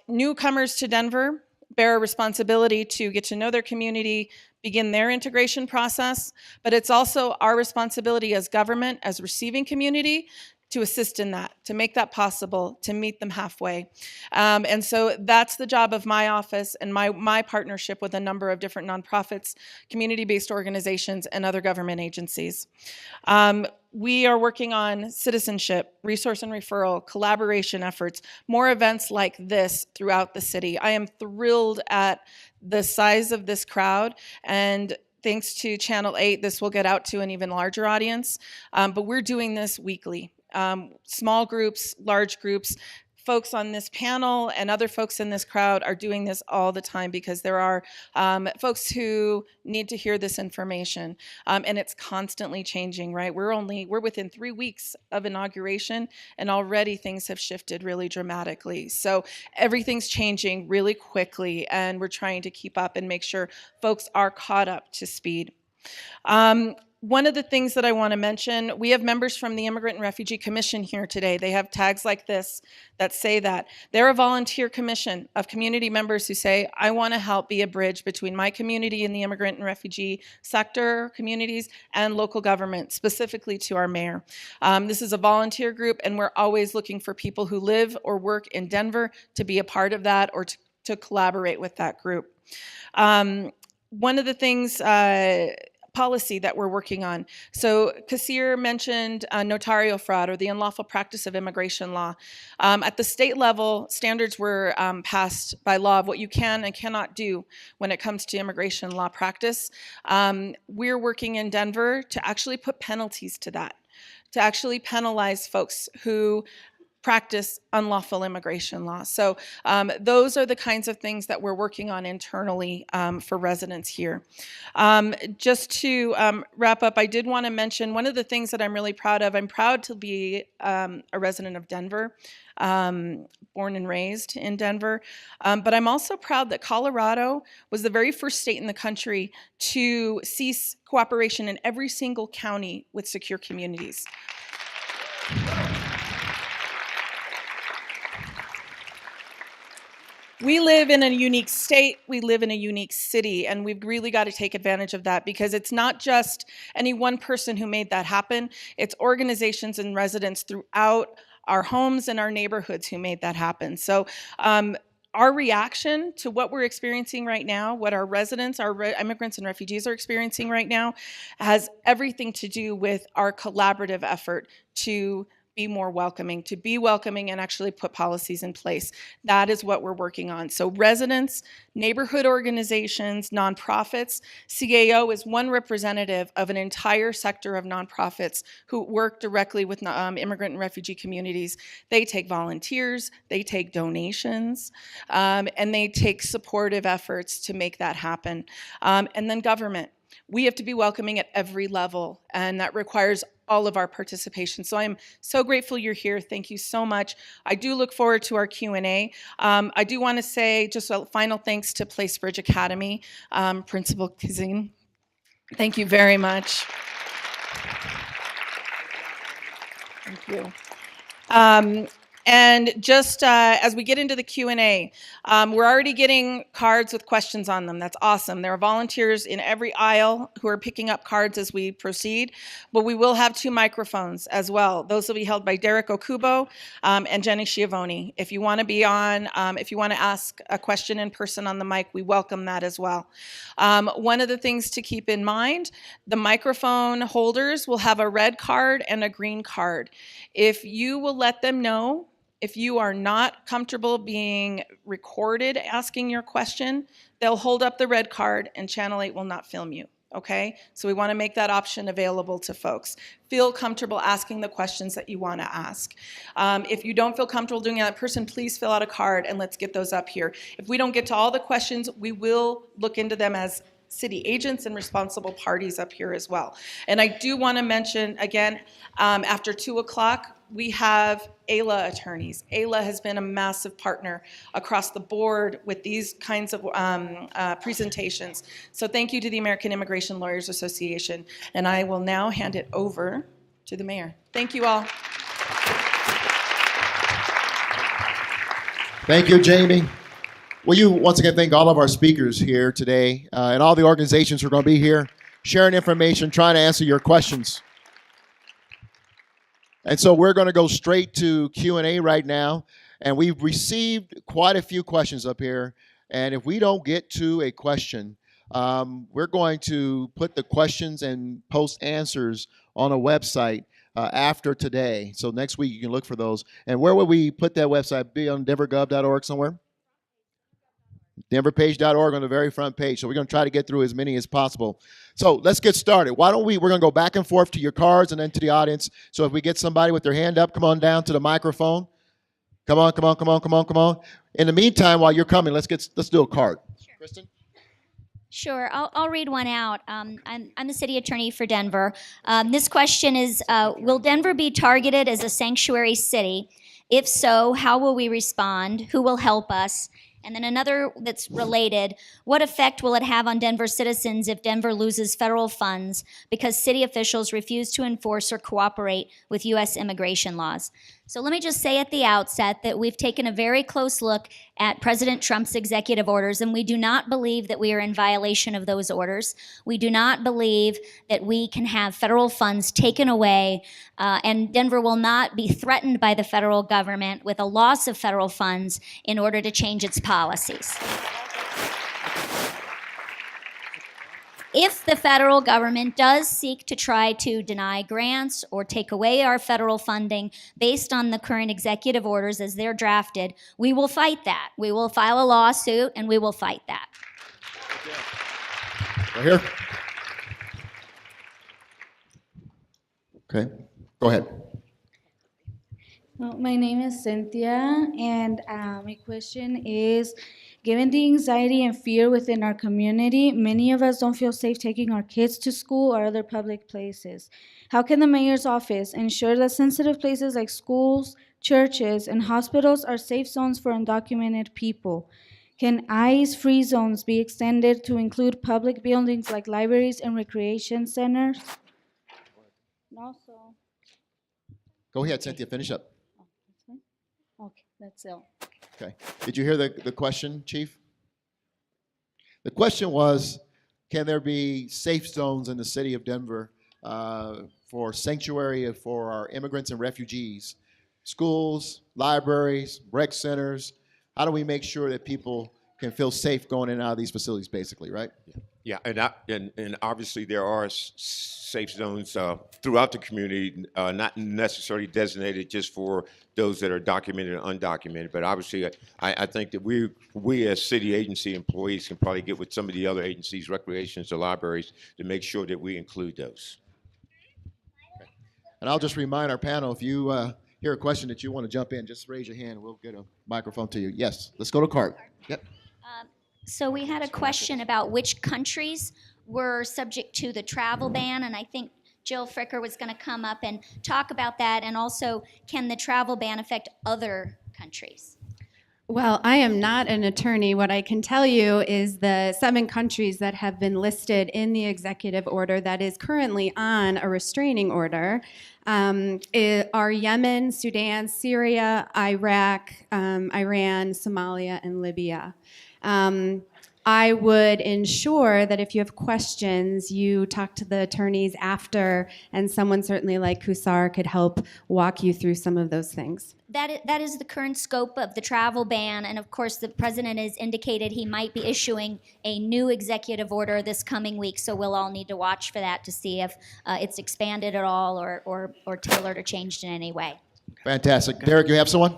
newcomers to Denver bear a responsibility to get to know their community, begin their integration process, but it's also our responsibility as government, as receiving community, to assist in that, to make that possible, to meet them halfway. And so that's the job of my office and my partnership with a number of different nonprofits, community-based organizations, and other government agencies. We are working on citizenship, resource and referral, collaboration efforts, more events like this throughout the city. I am thrilled at the size of this crowd, and thanks to Channel 8, this will get out to an even larger audience, but we're doing this weekly. Small groups, large groups, folks on this panel and other folks in this crowd are doing this all the time because there are folks who need to hear this information, and it's constantly changing, right? We're within 3 weeks of inauguration, and already things have shifted really dramatically. So everything's changing really quickly, and we're trying to keep up and make sure folks are caught up to speed. One of the things that I want to mention, we have members from the Immigrant and Refugee Commission here today. They have tags like this that say that. They're a volunteer commission of community members who say, I want to help be a bridge between my community and the immigrant and refugee sector communities and local government, specifically to our mayor. This is a volunteer group, and we're always looking for people who live or work in Denver to be a part of that or to collaborate with that group. One of the things, policy that we're working on. So Kassir mentioned notario fraud, or the unlawful practice of immigration law. At the state level, standards were passed by law of what you can and cannot do when it comes to immigration law practice. We're working in Denver to actually put penalties to that, to actually penalize folks who practice unlawful immigration law. So those are the kinds of things that we're working on internally for residents here. Just to wrap up, I did want to mention one of the things that I'm really proud of. I'm proud to be a resident of Denver, born and raised in Denver. But I'm also proud that Colorado was the very first state in the country to cease cooperation in every single county with secure communities. We live in a unique state, we live in a unique city, and we've really got to take advantage of that, because it's not just any one person who made that happen, it's organizations and residents throughout our homes and our neighborhoods who made that happen. So our reaction to what we're experiencing right now, what our residents, immigrants and refugees are experiencing right now, has everything to do with our collaborative effort to be more welcoming, and actually put policies in place. That is what we're working on. So residents, neighborhood organizations, nonprofits. CAO is one representative of an entire sector of nonprofits who work directly with immigrant and refugee communities. They take volunteers, they take donations, and they take supportive efforts to make that happen. And then government. We have to be welcoming at every level, and that requires all of our participation. So I'm so grateful you're here. Thank you so much. I do look forward to our Q&A. I do want to say just a final thanks to Placebridge Academy, Principal Kazin. Thank you very much. Thank you. And just as we get into the Q&A, we're already getting cards with questions on them. That's awesome. There are volunteers in every aisle who are picking up cards as we proceed, but we will have 2 microphones as well. Those will be held by Derek Okubo and Jenny Schiavone. If you want to be on, if you want to ask a question in person on the mic, we welcome that as well. One of the things to keep in mind, the microphone holders will have a red card and a green card. If you will let them know, if you are not comfortable being recorded asking your question, they'll hold up the red card and Channel 8 will not film you, okay? So we want to make that option available to folks. Feel comfortable asking the questions that you want to ask. If you don't feel comfortable doing that in person, please fill out a card and let's get those up here. If we don't get to all the questions, we will look into them as city agents and responsible parties up here as well. And I do want to mention, again, after 2 o'clock, we have AILA attorneys. AILA has been a massive partner across the board with these kinds of presentations. So thank you to the American Immigration Lawyers Association. And I will now hand it over to the mayor. Thank you all. Thank you, Jamie. Will you once again thank all of our speakers here today and all the organizations who are going to be here, sharing information, trying to answer your questions. And so we're going to go straight to Q&A right now. And we've received quite a few questions up here. And if we don't get to a question, we're going to put the questions and post answers on a website after today. So next week you can look for those. And where would we put that website? Be on denvergov.org somewhere? denverpage.org on the very front page. So we're going to try to get through as many as possible. So let's get started. Why don't we're going to go back and forth to your cards and then to the audience. So if we get somebody with their hand up, come on down to the microphone. Come on, come on, come on, come on, come on. In the meantime, while you're coming, let's do a card. Sure. Kristin? Sure, I'll read one out. I'm the city attorney for Denver. This question is, will Denver be targeted as a sanctuary city? If so, how will we respond? Who will help us? And then another that's related, what effect will it have on Denver citizens if Denver loses federal funds because city officials refuse to enforce or cooperate with U.S. immigration laws? So let me just say at the outset that we've taken a very close look at President Trump's executive orders, and we do not believe that we are in violation of those orders. We do not believe that we can have federal funds taken away, and Denver will not be threatened by the federal government with a loss of federal funds in order to change its policies. If the federal government does seek to try to deny grants or take away our federal funding based on the current executive orders as they're drafted, we will fight that. We will file a lawsuit and we will fight that. Right here. Okay, go ahead. My name is Cynthia, and my question is, given the anxiety and fear within our community, many of us don't feel safe taking our kids to school or other public places. How can the mayor's office ensure that sensitive places like schools, churches, and hospitals are safe zones for undocumented people? Can ICE-free zones be extended to include public buildings like libraries and recreation centers? And also, Go ahead, Cynthia, finish up. oh, that's fine. Okay, that's all. Okay. Did you hear the question, Chief? The question was, can there be safe zones in the city of Denver for sanctuary for our immigrants and refugees? Schools, libraries, rec centers. How do we make sure that people can feel safe going in and out of these facilities, basically, right? Yeah, and obviously there are safe zones throughout the community, not necessarily designated just for those that are documented and undocumented. But obviously, I think that we as city agency employees can probably get with some of the other agencies, recreations or libraries, to make sure that we include those. Okay. And I'll just remind our panel, if you hear a question that you want to jump in, just raise your hand and we'll get a microphone to you. Yes, let's go to Cart. Yep. So we had a question about which countries were subject to the travel ban, and I think Jill Fricker was going to come up and talk about that, and also, can the travel ban affect other countries? Well, I am not an attorney. What I can tell you is the 7 countries that have been listed in the executive order that is currently on a restraining order are Yemen, Sudan, Syria, Iraq, Iran, Somalia, and Libya. I would ensure that if you have questions, you talk to the attorneys after, and someone certainly like Kusar could help walk you through some of those things. That is the current scope of the travel ban, and of course the president has indicated he might be issuing a new executive order this coming week, so we'll all need to watch for that to see if it's expanded at all or tailored or changed in any way. Fantastic. Derek, you have someone?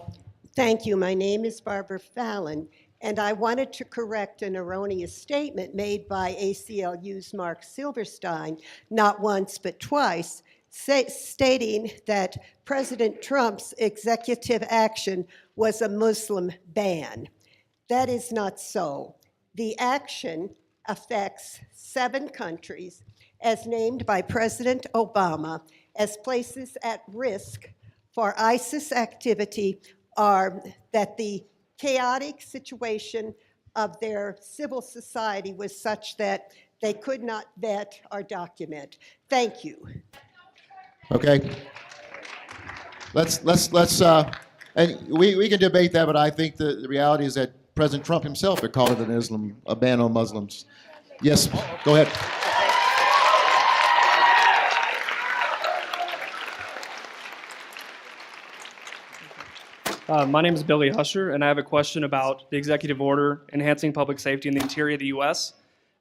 Thank you. My name is Barbara Fallon, and I wanted to correct an erroneous statement made by ACLU's Mark Silverstein, not once but twice, stating that President Trump's executive action was a Muslim ban. That is not so. The action affects 7 countries, as named by President Obama, as places at risk for ISIS activity, are that the chaotic situation of their civil society was such that they could not vet or document. Thank you. Okay. Let's and we can debate that, but I think the reality is that President Trump himself had called it a ban on Muslims. Yes, go ahead. My name is Billy Husher, and I have a question about the executive order enhancing public safety in the interior of the U.S.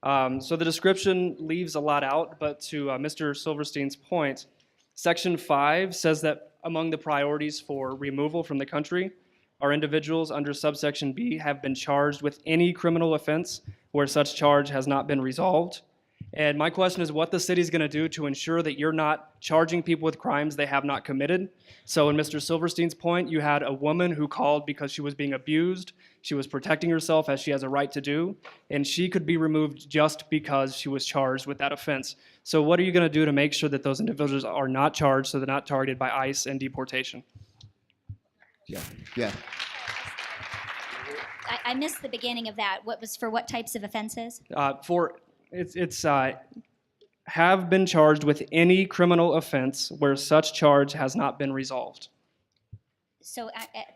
So the description leaves a lot out, but to Mr. Silverstein's point, Section 5 says that among the priorities for removal from the country are individuals under subsection B have been charged with any criminal offense where such charge has not been resolved. And my question is what the city's going to do to ensure that you're not charging people with crimes they have not committed. So in Mr. Silverstein's point, you had a woman who called because she was being abused. She was protecting herself as she has a right to do, and she could be removed just because she was charged with that offense. So what are you going to do to make sure that those individuals are not charged so they're not targeted by ICE and deportation? Yeah. I missed the beginning of that. What was for what types of offenses? It's have been charged with any criminal offense where such charge has not been resolved. So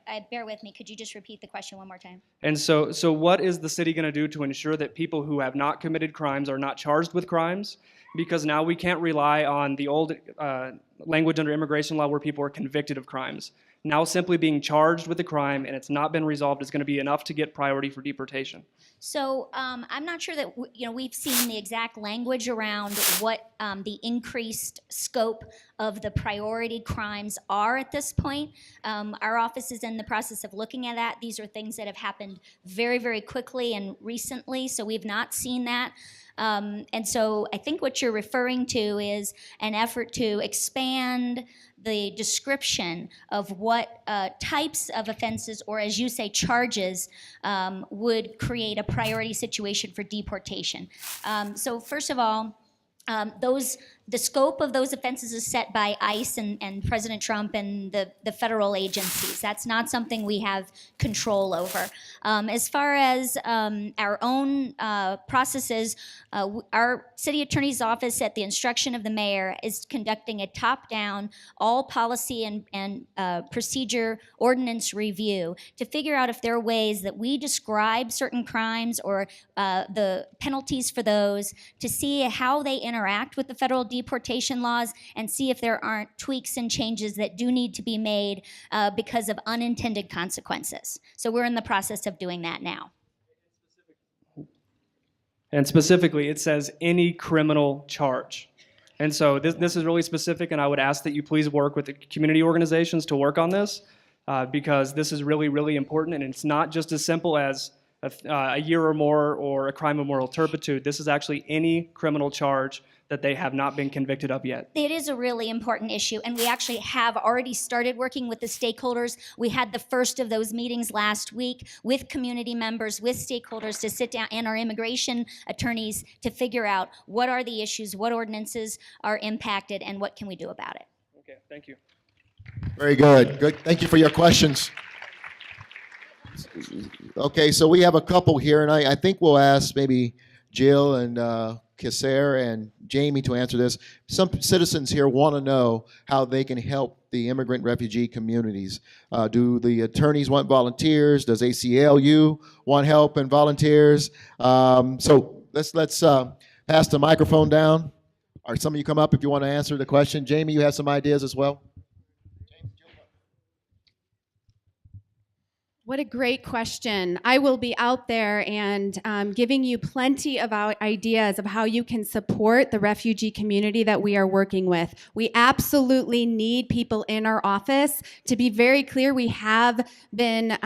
I bear with me. Could you just repeat the question one more time? And so what is the city going to do to ensure that people who have not committed crimes are not charged with crimes? Because now we can't rely on the old language under immigration law where people are convicted of crimes. Now simply being charged with a crime and it's not been resolved is going to be enough to get priority for deportation. So I'm not sure that we've seen the exact language around what the increased scope of the priority crimes are at this point. Our office is in the process of looking at that. These are things that have happened very, very quickly and recently, so we've not seen that. And so I think what you're referring to is an effort to expand the description of what types of offenses, or as you say, charges, would create a priority situation for deportation. So first of all, the scope of those offenses is set by ICE and President Trump and the federal agencies. That's not something we have control over. As far as our own processes, our city attorney's office, at the instruction of the mayor, is conducting a top-down, all policy and procedure ordinance review to figure out if there are ways that we describe certain crimes or the penalties for those, to see how they interact with the federal deportation laws, and see if there aren't tweaks and changes that do need to be made because of unintended consequences. So we're in the process of doing that now. And specifically, it says any criminal charge. And so this is really specific, and I would ask that you please work with the community organizations to work on this, because this is really, really important, and it's not just as simple as a year or more or a crime of moral turpitude. This is actually any criminal charge that they have not been convicted of yet. It is a really important issue, and we actually have already started working with the stakeholders. We had the first of those meetings last week with community members, with stakeholders, to sit down, and our immigration attorneys, to figure out what are the issues, what ordinances are impacted, and what can we do about it. Okay, thank you. Very good. Good. Thank you for your questions. Okay, so we have a couple here, and I think we'll ask maybe Jill and Kisser and Jamie to answer this. Some citizens here want to know how they can help the immigrant refugee communities. Do the attorneys want volunteers? Does ACLU want help and volunteers? So let's pass the microphone down. Or some of you come up if you want to answer the question. Jamie, you have some ideas as well? What a great question. I will be out there and giving you plenty of ideas of how you can support the refugee community that we are working with. We absolutely need people in our office. To be very clear, we have been,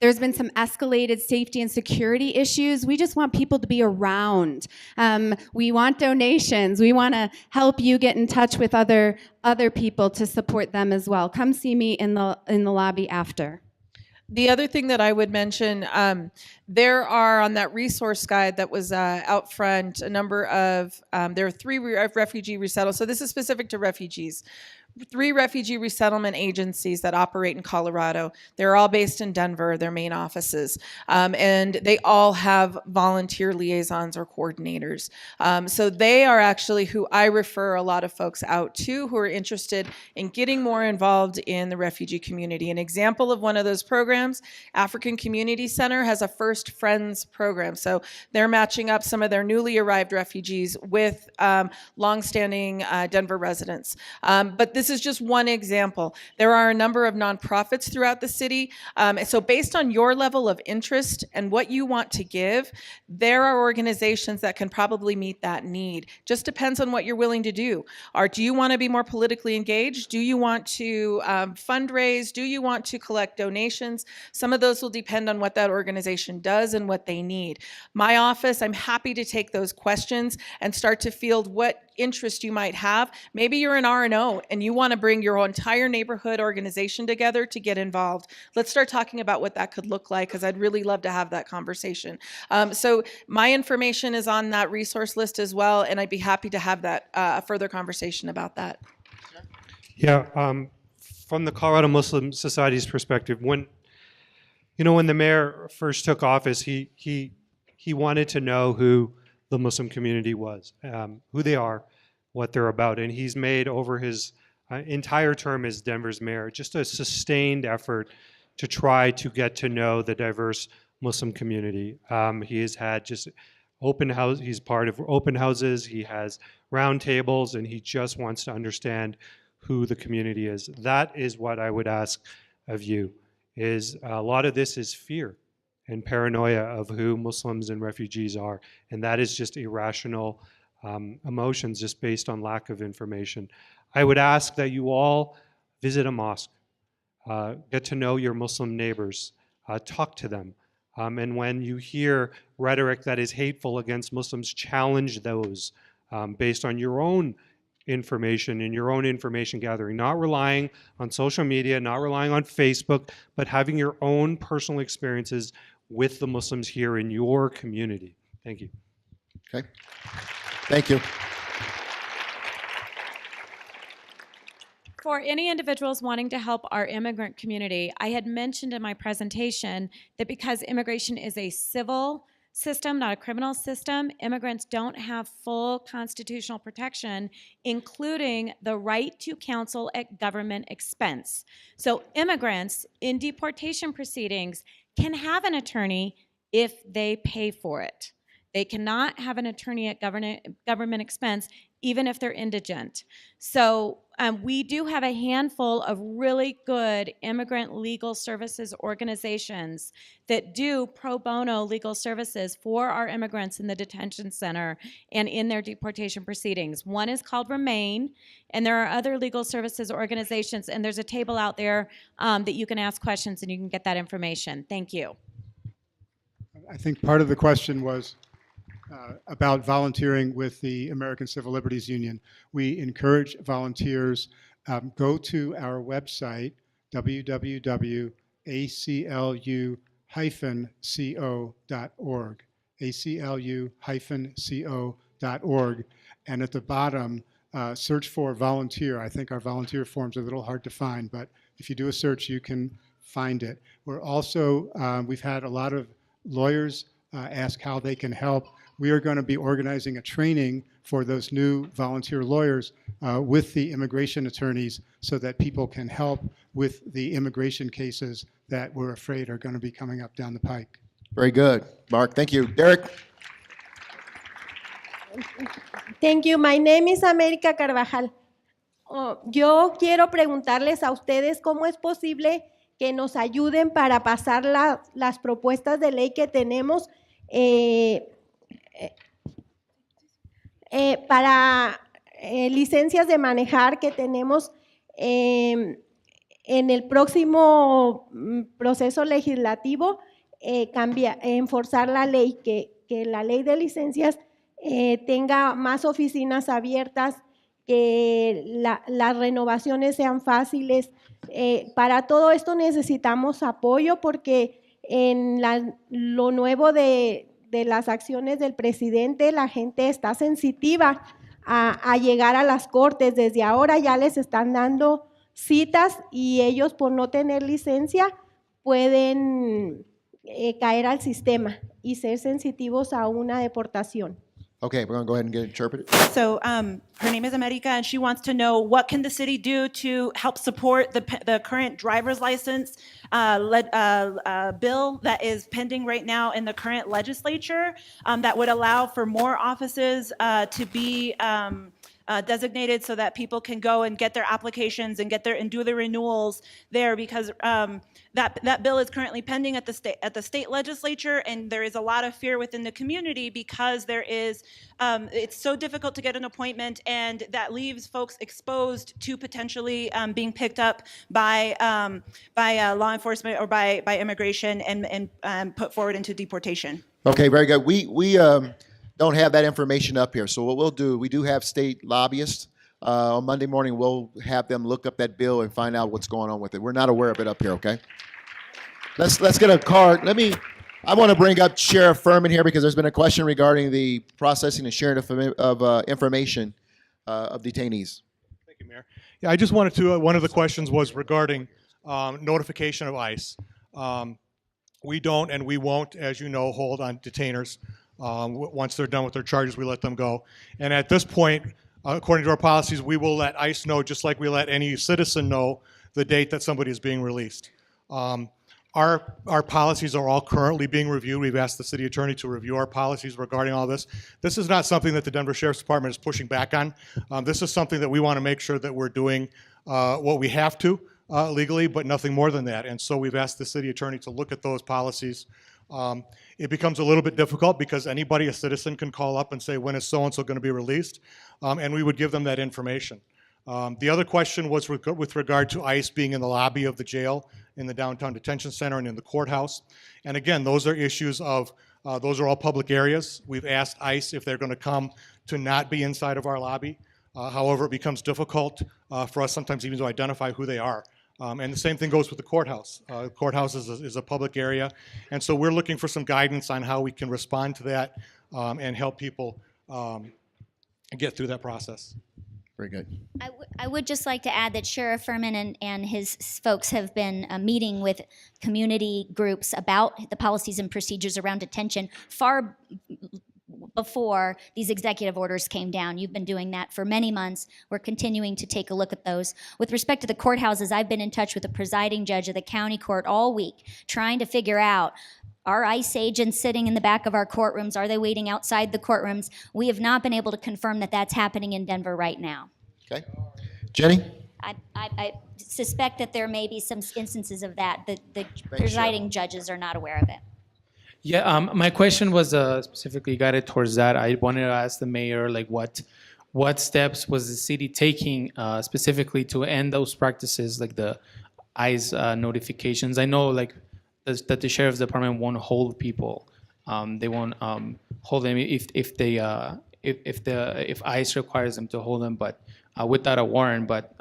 there's been some escalated safety and security issues. We just want people to be around. We want donations. We want to help you get in touch with other people to support them as well. Come see me in the lobby after. The other thing that I would mention, there are, on that resource guide that was out front, a number of, there are 3 refugee resettlement. So this is specific to refugees. 3 refugee resettlement agencies that operate in Colorado. They're all based in Denver, their main offices. And they all have volunteer liaisons or coordinators. So they are actually who I refer a lot of folks out to who are interested in getting more involved in the refugee community. An example of one of those programs, African Community Center, has a First Friends program. So they're matching up some of their newly arrived refugees with longstanding Denver residents. But this is just one example. There are a number of nonprofits throughout the city. So based on your level of interest and what you want to give, there are organizations that can probably meet that need. Just depends on what you're willing to do. Or do you want to be more politically engaged? Do you want to fundraise? Do you want to collect donations? Some of those will depend on what that organization does and what they need. My office, I'm happy to take those questions and start to field what interest you might have. Maybe you're an R&O and you want to bring your entire neighborhood organization together to get involved. Let's start talking about what that could look like, because I'd really love to have that conversation. So my information is on that resource list as well, and I'd be happy to have that further conversation about that. Yeah, from the Colorado Muslim Society's perspective, when the mayor first took office, he wanted to know who the Muslim community was, who they are, what they're about. And he's made over his entire term as Denver's mayor just a sustained effort to try to get to know the diverse Muslim community. He has had just open house, he's part of open houses, he has round tables, and he just wants to understand who the community is. That is what I would ask of you, is a lot of this is fear and paranoia of who Muslims and refugees are. And that is just irrational emotions just based on lack of information. I would ask that you all visit a mosque, get to know your Muslim neighbors, talk to them, And when you hear rhetoric that is hateful against Muslims, challenge those based on your own information and your own information gathering, not relying on social media, not relying on Facebook, but having your own personal experiences with the Muslims here in your community. Thank you. Okay. Thank you. For any individuals wanting to help our immigrant community, I had mentioned in my presentation that because immigration is a civil system, not a criminal system, immigrants don't have full constitutional protection, including the right to counsel at government expense. So immigrants in deportation proceedings can have an attorney if they pay for it. They cannot have an attorney at government expense, even if they're indigent. So we do have a handful of really good immigrant legal services organizations that do pro bono legal services for our immigrants in the detention center and in their deportation proceedings. One is called Remain, and there are other legal services organizations, and there's a table out there that you can ask questions and you can get that information. Thank you. I think part of the question was about volunteering with the American Civil Liberties Union. We encourage volunteers. Go to our website, www.aclu-co.org, aclu-co.org, and at the bottom, search for volunteer. I think our volunteer form's a little hard to find, but if you do a search, you can find it. We're also, we've had a lot of lawyers ask how they can help. We are going to be organizing a training for those new volunteer lawyers with the immigration attorneys so that people can help with the immigration cases that we're afraid are going to be coming up down the pike. Very good, Mark. Thank you. Derek? Thank you. My name is América Carvajal. Yo quiero preguntarles a ustedes cómo es posible que nos ayuden para pasar las propuestas de ley que tenemos para licencias de manejar que tenemos en el próximo proceso legislativo, enforzar la ley, que la ley de licencias tenga más oficinas abiertas, que las renovaciones sean fáciles. Para todo esto necesitamos apoyo porque en lo nuevo de las acciones del presidente, la gente está sensitiva a llegar a las cortes. Desde ahora ya les están dando citas y ellos, por no tener licencia, pueden caer al sistema y ser sensitivos a una deportación. Okay, we're going to go ahead and get it interpreted. So her name is America, and she wants to know what can the city do to help support the current driver's license bill that is pending right now in the current legislature that would allow for more offices to be designated so that people can go and get their applications and do their renewals there, because that bill is currently pending at the state legislature, and there is a lot of fear within the community because there is it's so difficult to get an appointment, and that leaves folks exposed to potentially being picked up by law enforcement or by immigration and put forward into deportation. Okay, very good. We don't have that information up here. So what we'll do, we do have state lobbyists. On Monday morning, we'll have them look up that bill and find out what's going on with it. We're not aware of it up here, okay? Let's get a card. I want to bring up Sheriff Furman here because there's been a question regarding the processing and sharing of information of detainees. Thank you, Mayor. Yeah, I just wanted to, one of the questions was regarding notification of ICE. We don't and we won't, as you know, hold on detainers. Once they're done with their charges, we let them go. And at this point, according to our policies, we will let ICE know, just like we let any citizen know, the date that somebody is being released. Our policies are all currently being reviewed. We've asked the city attorney to review our policies regarding all this. This is not something that the Denver Sheriff's Department is pushing back on. This is something that we want to make sure that we're doing what we have to legally, but nothing more than that. And so we've asked the city attorney to look at those policies. It becomes a little bit difficult because anybody, a citizen, can call up and say, when is so-and-so going to be released? And we would give them that information. The other question was with regard to ICE being in the lobby of the jail in the downtown detention center and in the courthouse. And again, those are issues of, those are all public areas. We've asked ICE if they're going to come to not be inside of our lobby. However, it becomes difficult for us sometimes even to identify who they are. And the same thing goes with the courthouse. Courthouse is a public area. And so we're looking for some guidance on how we can respond to that and help people get through that process. Very good. I would just like to add that Sheriff Furman and his folks have been meeting with community groups about the policies and procedures around detention far before these executive orders came down. You've been doing that for many months. We're continuing to take a look at those. With respect to the courthouses, I've been in touch with the presiding judge of the county court all week, trying to figure out, are ICE agents sitting in the back of our courtrooms? Are they waiting outside the courtrooms? We have not been able to confirm that that's happening in Denver right now. Okay. Jenny? I suspect that there may be some instances of that. The presiding judges are not aware of it. Yeah, my question was specifically guided towards that. I wanted to ask the mayor, like, what steps was the city taking specifically to end those practices, like the ICE notifications? I know, like, that the sheriff's department won't hold people. They won't hold them if ICE requires them to hold them, but without a warrant. But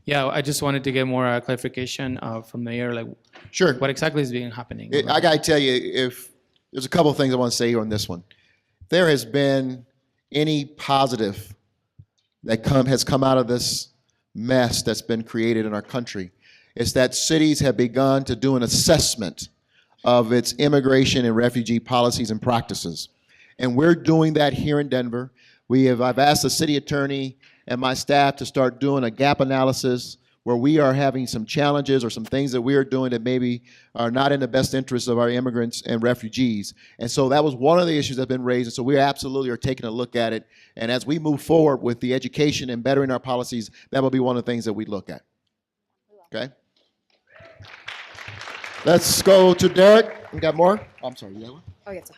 yeah, I just wanted to get more clarification from the mayor, like, sure, what exactly is being happening. I got to tell you, if there's a couple of things I want to say on this one. There has been any positive that has come out of this mess that's been created in our country, is that cities have begun to do an assessment of its immigration and refugee policies and practices. And we're doing that here in Denver. I've asked the city attorney and my staff to start doing a gap analysis where we are having some challenges or some things that we are doing that maybe are not in the best interest of our immigrants and refugees. And so that was one of the issues that's been raised. And so we absolutely are taking a look at it. And as we move forward with the education and bettering our policies, that will be one of the things that we look at. Okay? Let's go to Derek. We got more? Oh, I'm sorry, you got one? Oh, yes.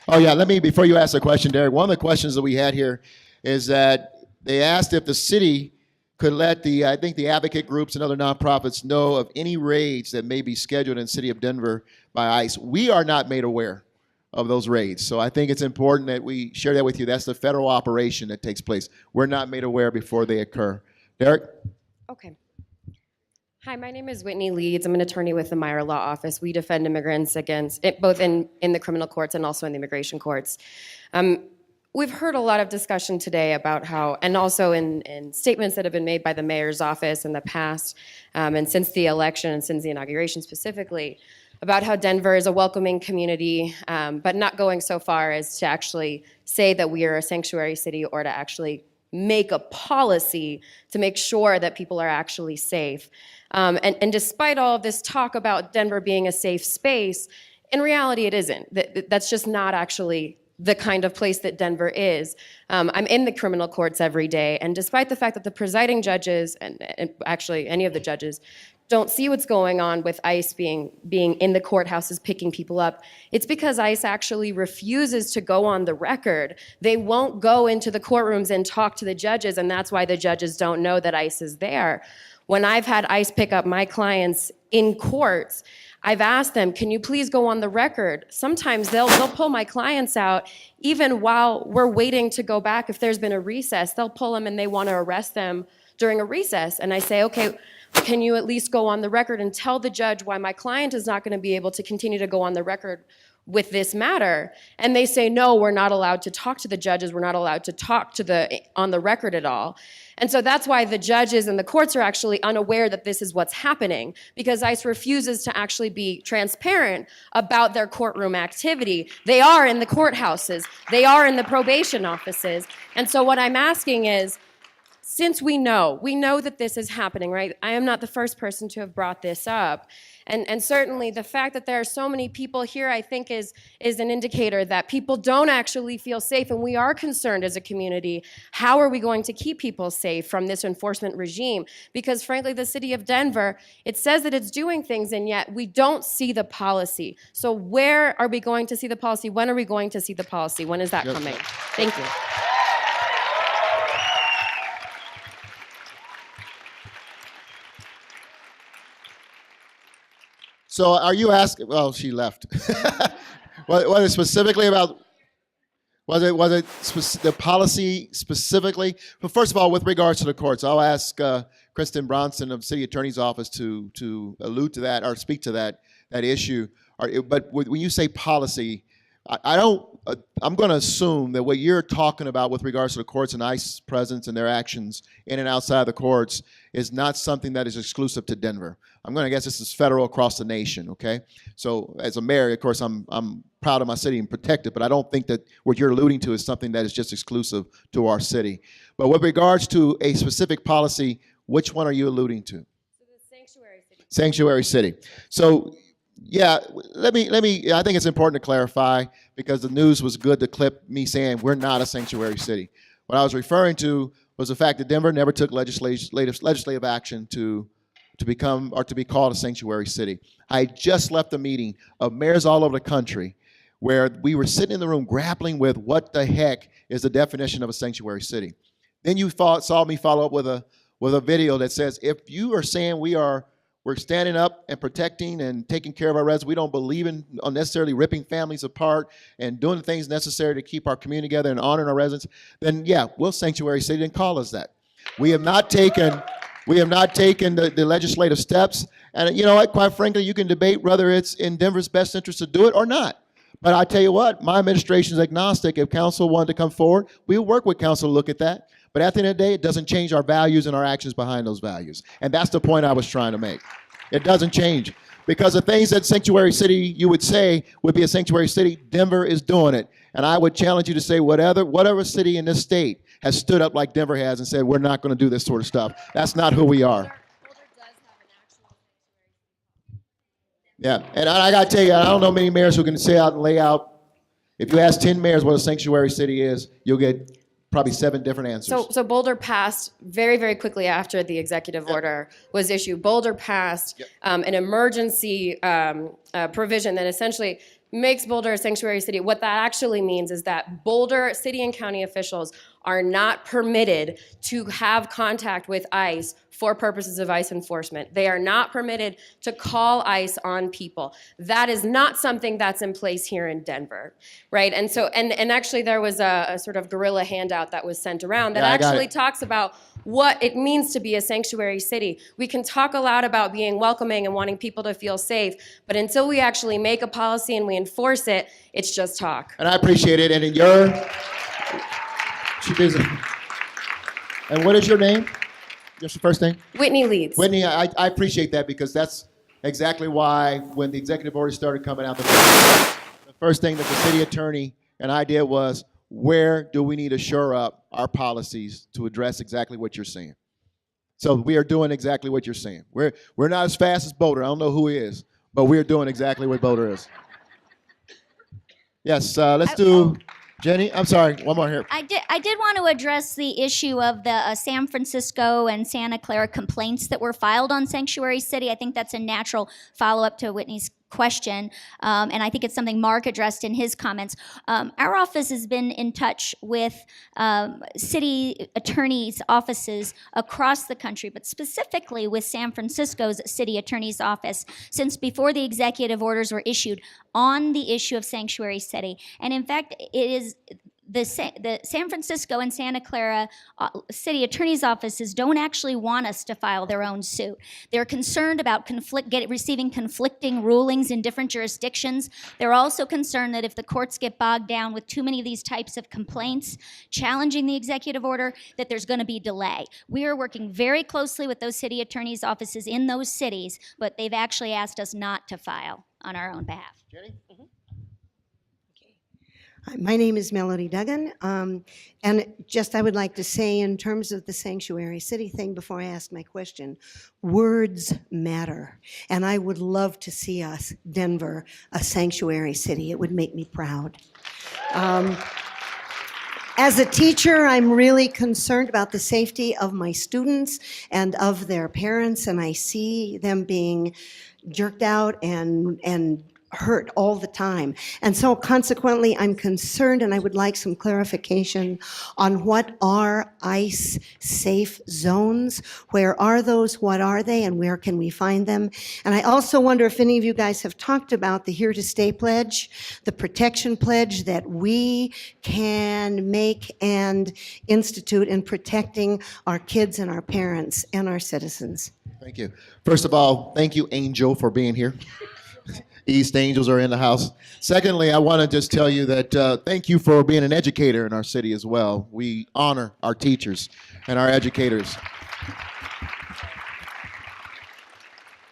Oh, yeah, before you ask the question, Derek, one of the questions that we had here is that they asked if the city could let I think the advocate groups and other nonprofits know of any raids that may be scheduled in the city of Denver by ICE. We are not made aware of those raids. So I think it's important that we share that with you. That's the federal operation that takes place. We're not made aware before they occur. Derek? Okay. Hi, my name is Whitney Leeds. I'm an attorney with the Meyer Law Office. We defend immigrants against both in the criminal courts and also in the immigration courts. We've heard a lot of discussion today about how, and also in statements that have been made by the mayor's office in the past, and since the election and since the inauguration specifically, about how Denver is a welcoming community, but not going so far as to actually say that we are a sanctuary city or to actually make a policy to make sure that people are actually safe. And despite all of this talk about Denver being a safe space, in reality it isn't. That's just not actually the kind of place that Denver is. I'm in the criminal courts every day, and despite the fact that the presiding judges, and actually any of the judges, don't see what's going on with ICE being in the courthouses picking people up, it's because ICE actually refuses to go on the record. They won't go into the courtrooms and talk to the judges, and that's why the judges don't know that ICE is there. When I've had ICE pick up my clients in courts, I've asked them, can you please go on the record? Sometimes they'll pull my clients out even while we're waiting to go back. If there's been a recess, they'll pull them and they want to arrest them during a recess. And I say, okay, can you at least go on the record and tell the judge why my client is not going to be able to continue to go on the record with this matter? And they say, no, we're not allowed to talk to the judges. We're not allowed to talk to on the record at all. And so that's why the judges and the courts are actually unaware that this is what's happening, because ICE refuses to actually be transparent about their courtroom activity. They are in the courthouses. They are in the probation offices. And so what I'm asking is, since we know that this is happening, right? I am not the first person to have brought this up. And certainly the fact that there are so many people here, I think is an indicator that people don't actually feel safe, and we are concerned as a community. How are we going to keep people safe from this enforcement regime? Because frankly, the city of Denver, it says that it's doing things, and yet we don't see the policy. So where are we going to see the policy? When are we going to see the policy? When is that coming? Thank you. So are you asking, well, she left. Was it specifically about, was it the policy specifically? But first of all, with regards to the courts, I'll ask Kristin Bronson of City Attorney's Office to allude to that or speak to that issue. But when you say policy, I'm going to assume that what you're talking about with regards to the courts and ICE presence and their actions in and outside the courts is not something that is exclusive to Denver. I'm going to guess this is federal across the nation, okay? So as a mayor, of course, I'm proud of my city and protect it, but I don't think that what you're alluding to is something that is just exclusive to our city. But with regards to a specific policy, which one are you alluding to? So the sanctuary city. Sanctuary city. So yeah, let me. I think it's important to clarify because the news was good to clip me saying we're not a sanctuary city. What I was referring to was the fact that Denver never took legislative action to become or to be called a sanctuary city. I just left a meeting of mayors all over the country where we were sitting in the room grappling with what the heck is the definition of a sanctuary city. Then you saw me follow up with a video that says if you are saying we're standing up and protecting and taking care of our residents. We don't believe in unnecessarily ripping families apart and doing the things necessary to keep our community together and honoring our residents. Then yeah, we'll sanctuary city and call us that. We have not taken the legislative steps. And you know what? Quite frankly, you can debate whether it's in Denver's best interest to do it or not. But I tell you what, my administration is agnostic. If council wanted to come forward, we'll work with council to look at that. But at the end of the day, it doesn't change our values and our actions behind those values. And that's the point I was trying to make. It doesn't change. Because the things that sanctuary city you would say would be a sanctuary city, Denver is doing it. And I would challenge you to say whatever city in this state has stood up like Denver has and said, we're not going to do this sort of stuff. That's not who we are. Yeah, and I got to tell you, I don't know many mayors who can say out and lay out. If you ask 10 mayors what a sanctuary city is, you'll get probably 7 different answers. So Boulder passed very, very quickly after the executive order was issued. Boulder passed an emergency provision that essentially makes Boulder a sanctuary city. What that actually means is that Boulder city and county officials are not permitted to have contact with ICE for purposes of ICE enforcement. They are not permitted to call ICE on people. That is not something that's in place here in Denver, right? And so, and actually there was a sort of guerrilla handout that was sent around that actually talks about what it means to be a sanctuary city. We can talk a lot about being welcoming and wanting people to feel safe, but until we actually make a policy and we enforce it, it's just talk. And I appreciate it. And in your, and what is your name? What's your first name? Whitney Leeds. Whitney, I appreciate that because that's exactly why when the executive order started coming out, the first thing that the city attorney and I did was, where do we need to shore up our policies to address exactly what you're saying? So we are doing exactly what you're saying. We're not as fast as Boulder. I don't know who he is, but we're doing exactly what Boulder is. Yes, let's do Jenny. I'm sorry, one more here. I did want to address the issue of the San Francisco and Santa Clara complaints that were filed on Sanctuary City. I think that's a natural follow-up to Whitney's question, and I think it's something Mark addressed in his comments. Our office has been in touch with city attorneys' offices across the country, but specifically with San Francisco's city attorney's office since before the executive orders were issued on the issue of Sanctuary City. And in fact, it is the San Francisco and Santa Clara city attorney's offices don't actually want us to file their own suit. They're concerned about receiving conflicting rulings in different jurisdictions. They're also concerned that if the courts get bogged down with too many of these types of complaints challenging the executive order, that there's going to be delay. We are working very closely with those city attorneys' offices in those cities, but they've actually asked us not to file on our own behalf. Jenny? My name is Melody Duggan, and just I would like to say in terms of the sanctuary city thing before I ask my question, words matter, and I would love to see us, Denver, a sanctuary city. It would make me proud. As a teacher, I'm really concerned about the safety of my students and of their parents, and I see them being jerked out and hurt all the time. And so consequently, I'm concerned and I would like some clarification on what are ICE safe zones? Where are those? What are they? And where can we find them? And I also wonder if any of you guys have talked about the Here to Stay pledge, the protection pledge that we can make and institute in protecting our kids and our parents and our citizens. Thank you. First of all, thank you, Angel, for being here. East Angels are in the house. Secondly, I want to just tell you that thank you for being an educator in our city as well. We honor our teachers and our educators.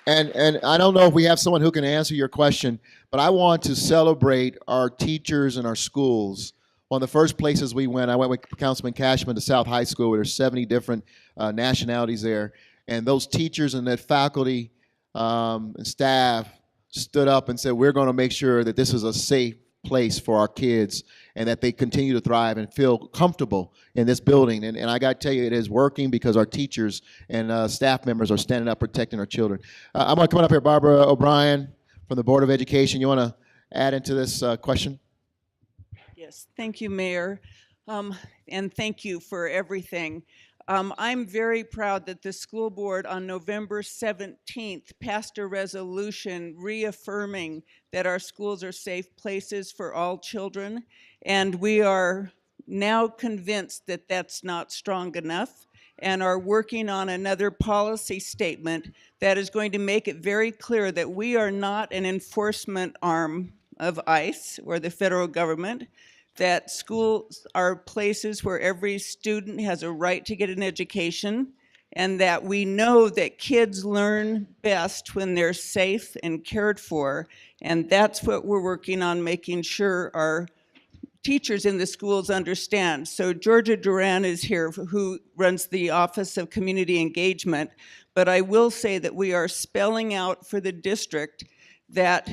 And I don't know if we have someone who can answer your question, but I want to celebrate our teachers and our schools. One of the first places we went, I went with Councilman Cashman to South High School, where there's 70 different nationalities there. And those teachers and that faculty and staff stood up and said, we're going to make sure that this is a safe place for our kids and that they continue to thrive and feel comfortable in this building. And I got to tell you, it is working because our teachers and staff members are standing up protecting our children. I'm going to come up here, Barbara O'Brien from the Board of Education. You want to add into this question? Yes, thank you, Mayor, and thank you for everything. I'm very proud that the school board on November 17th passed a resolution reaffirming that our schools are safe places for all children, and we are now convinced that that's not strong enough and are working on another policy statement that is going to make it very clear that we are not an enforcement arm of ICE or the federal government, that schools are places where every student has a right to get an education, and that we know that kids learn best when they're safe and cared for, and that's what we're working on, making sure our teachers in the schools understand. So Georgia Duran is here, who runs the Office of Community Engagement, but I will say that we are spelling out for the district that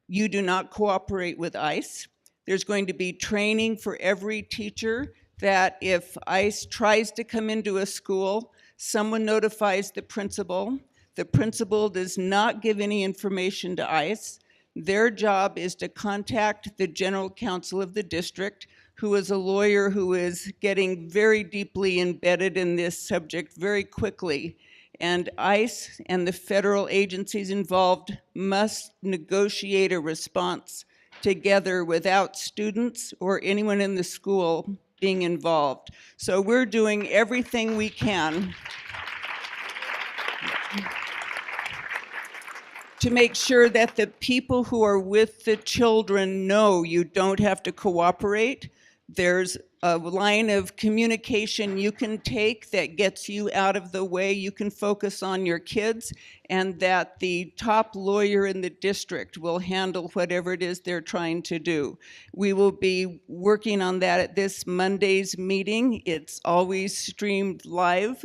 you do not cooperate with ICE. There's going to be training for every teacher that if ICE tries to come into a school, someone notifies the principal. The principal does not give any information to ICE. Their job is to contact the general counsel of the district, who is a lawyer who is getting very deeply embedded in this subject very quickly. And ICE and the federal agencies involved must negotiate a response together without students or anyone in the school being involved. So we're doing everything we can to make sure that the people who are with the children know you don't have to cooperate. There's a line of communication you can take that gets you out of the way. You can focus on your kids, and that the top lawyer in the district will handle whatever it is they're trying to do. We will be working on that at this Monday's meeting. It's always streamed live.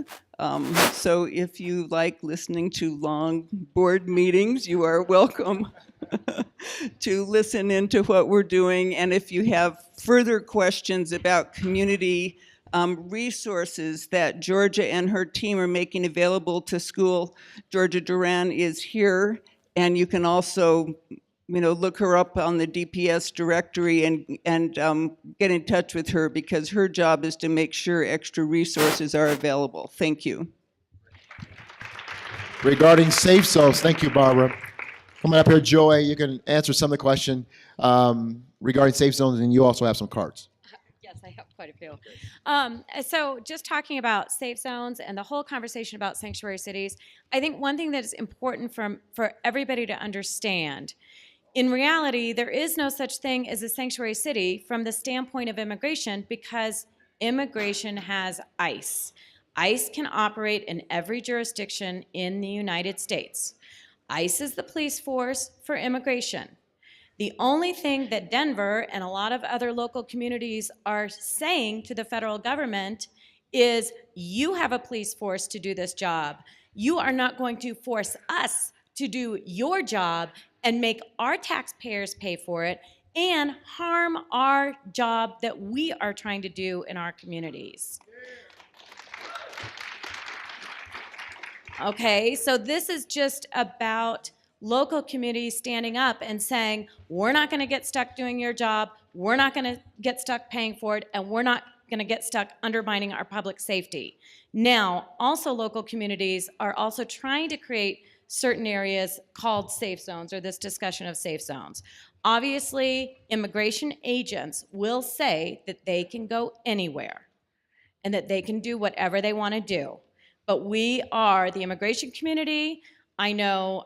So if you like listening to long board meetings, you are welcome to listen into what we're doing. And if you have further questions about community resources that Georgia and her team are making available to school, Georgia Duran is here, and you can also look her up on the DPS directory and get in touch with her, because her job is to make sure extra resources are available. Thank you. Regarding safe zones, thank you, Barbara. Coming up here, Joy, you can answer some of the question regarding safe zones, and you also have some cards. Yes, I have quite a few. So just talking about safe zones and the whole conversation about sanctuary cities, I think one thing that is important for everybody to understand, in reality, there is no such thing as a sanctuary city from the standpoint of immigration, because immigration has ICE. ICE can operate in every jurisdiction in the United States. ICE is the police force for immigration. The only thing that Denver and a lot of other local communities are saying to the federal government is, you have a police force to do this job. You are not going to force us to do your job and make our taxpayers pay for it and harm our job that we are trying to do in our communities. Okay, so this is just about local communities standing up and saying, we're not going to get stuck doing your job, we're not going to get stuck paying for it, and we're not going to get stuck undermining our public safety. Now, also local communities are also trying to create certain areas called safe zones, or this discussion of safe zones. Obviously, immigration agents will say that they can go anywhere and that they can do whatever they want to do. But we are the immigration community. I know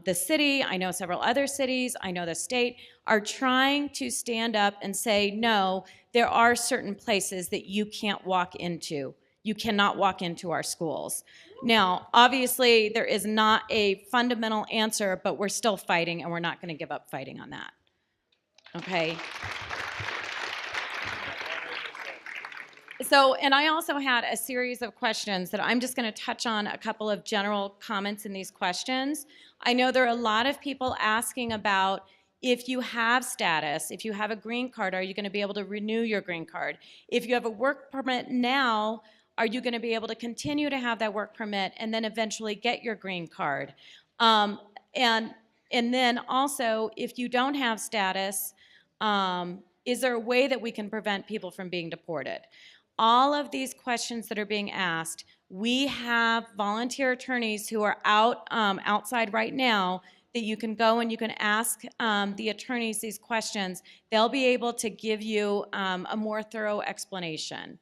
the city, I know several other cities, I know the state are trying to stand up and say, no, there are certain places that you can't walk into. You cannot walk into our schools. Now, obviously, there is not a fundamental answer, but we're still fighting, and we're not going to give up fighting on that. Okay? So, and I also had a series of questions that I'm just going to touch on a couple of general comments in these questions. I know there are a lot of people asking about if you have status, if you have a green card, are you going to be able to renew your green card? If you have a work permit now, are you going to be able to continue to have that work permit and then eventually get your green card? And then also, if you don't have status, is there a way that we can prevent people from being deported? All of these questions that are being asked, we have volunteer attorneys who are outside right now that you can go and you can ask the attorneys these questions. They'll be able to give you a more thorough explanation.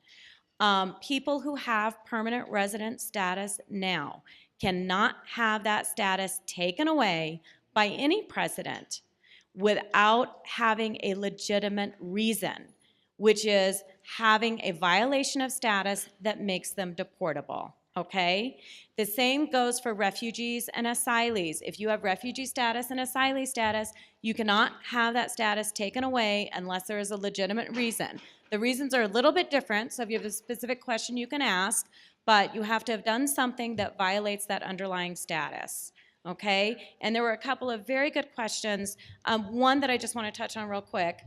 People who have permanent resident status now cannot have that status taken away by any president without having a legitimate reason, which is having a violation of status that makes them deportable, okay? The same goes for refugees and asylees. If you have refugee status and asylee status, you cannot have that status taken away unless there is a legitimate reason. The reasons are a little bit different, so if you have a specific question you can ask, but you have to have done something that violates that underlying status, okay? And there were a couple of very good questions. One that I just want to touch on real quick.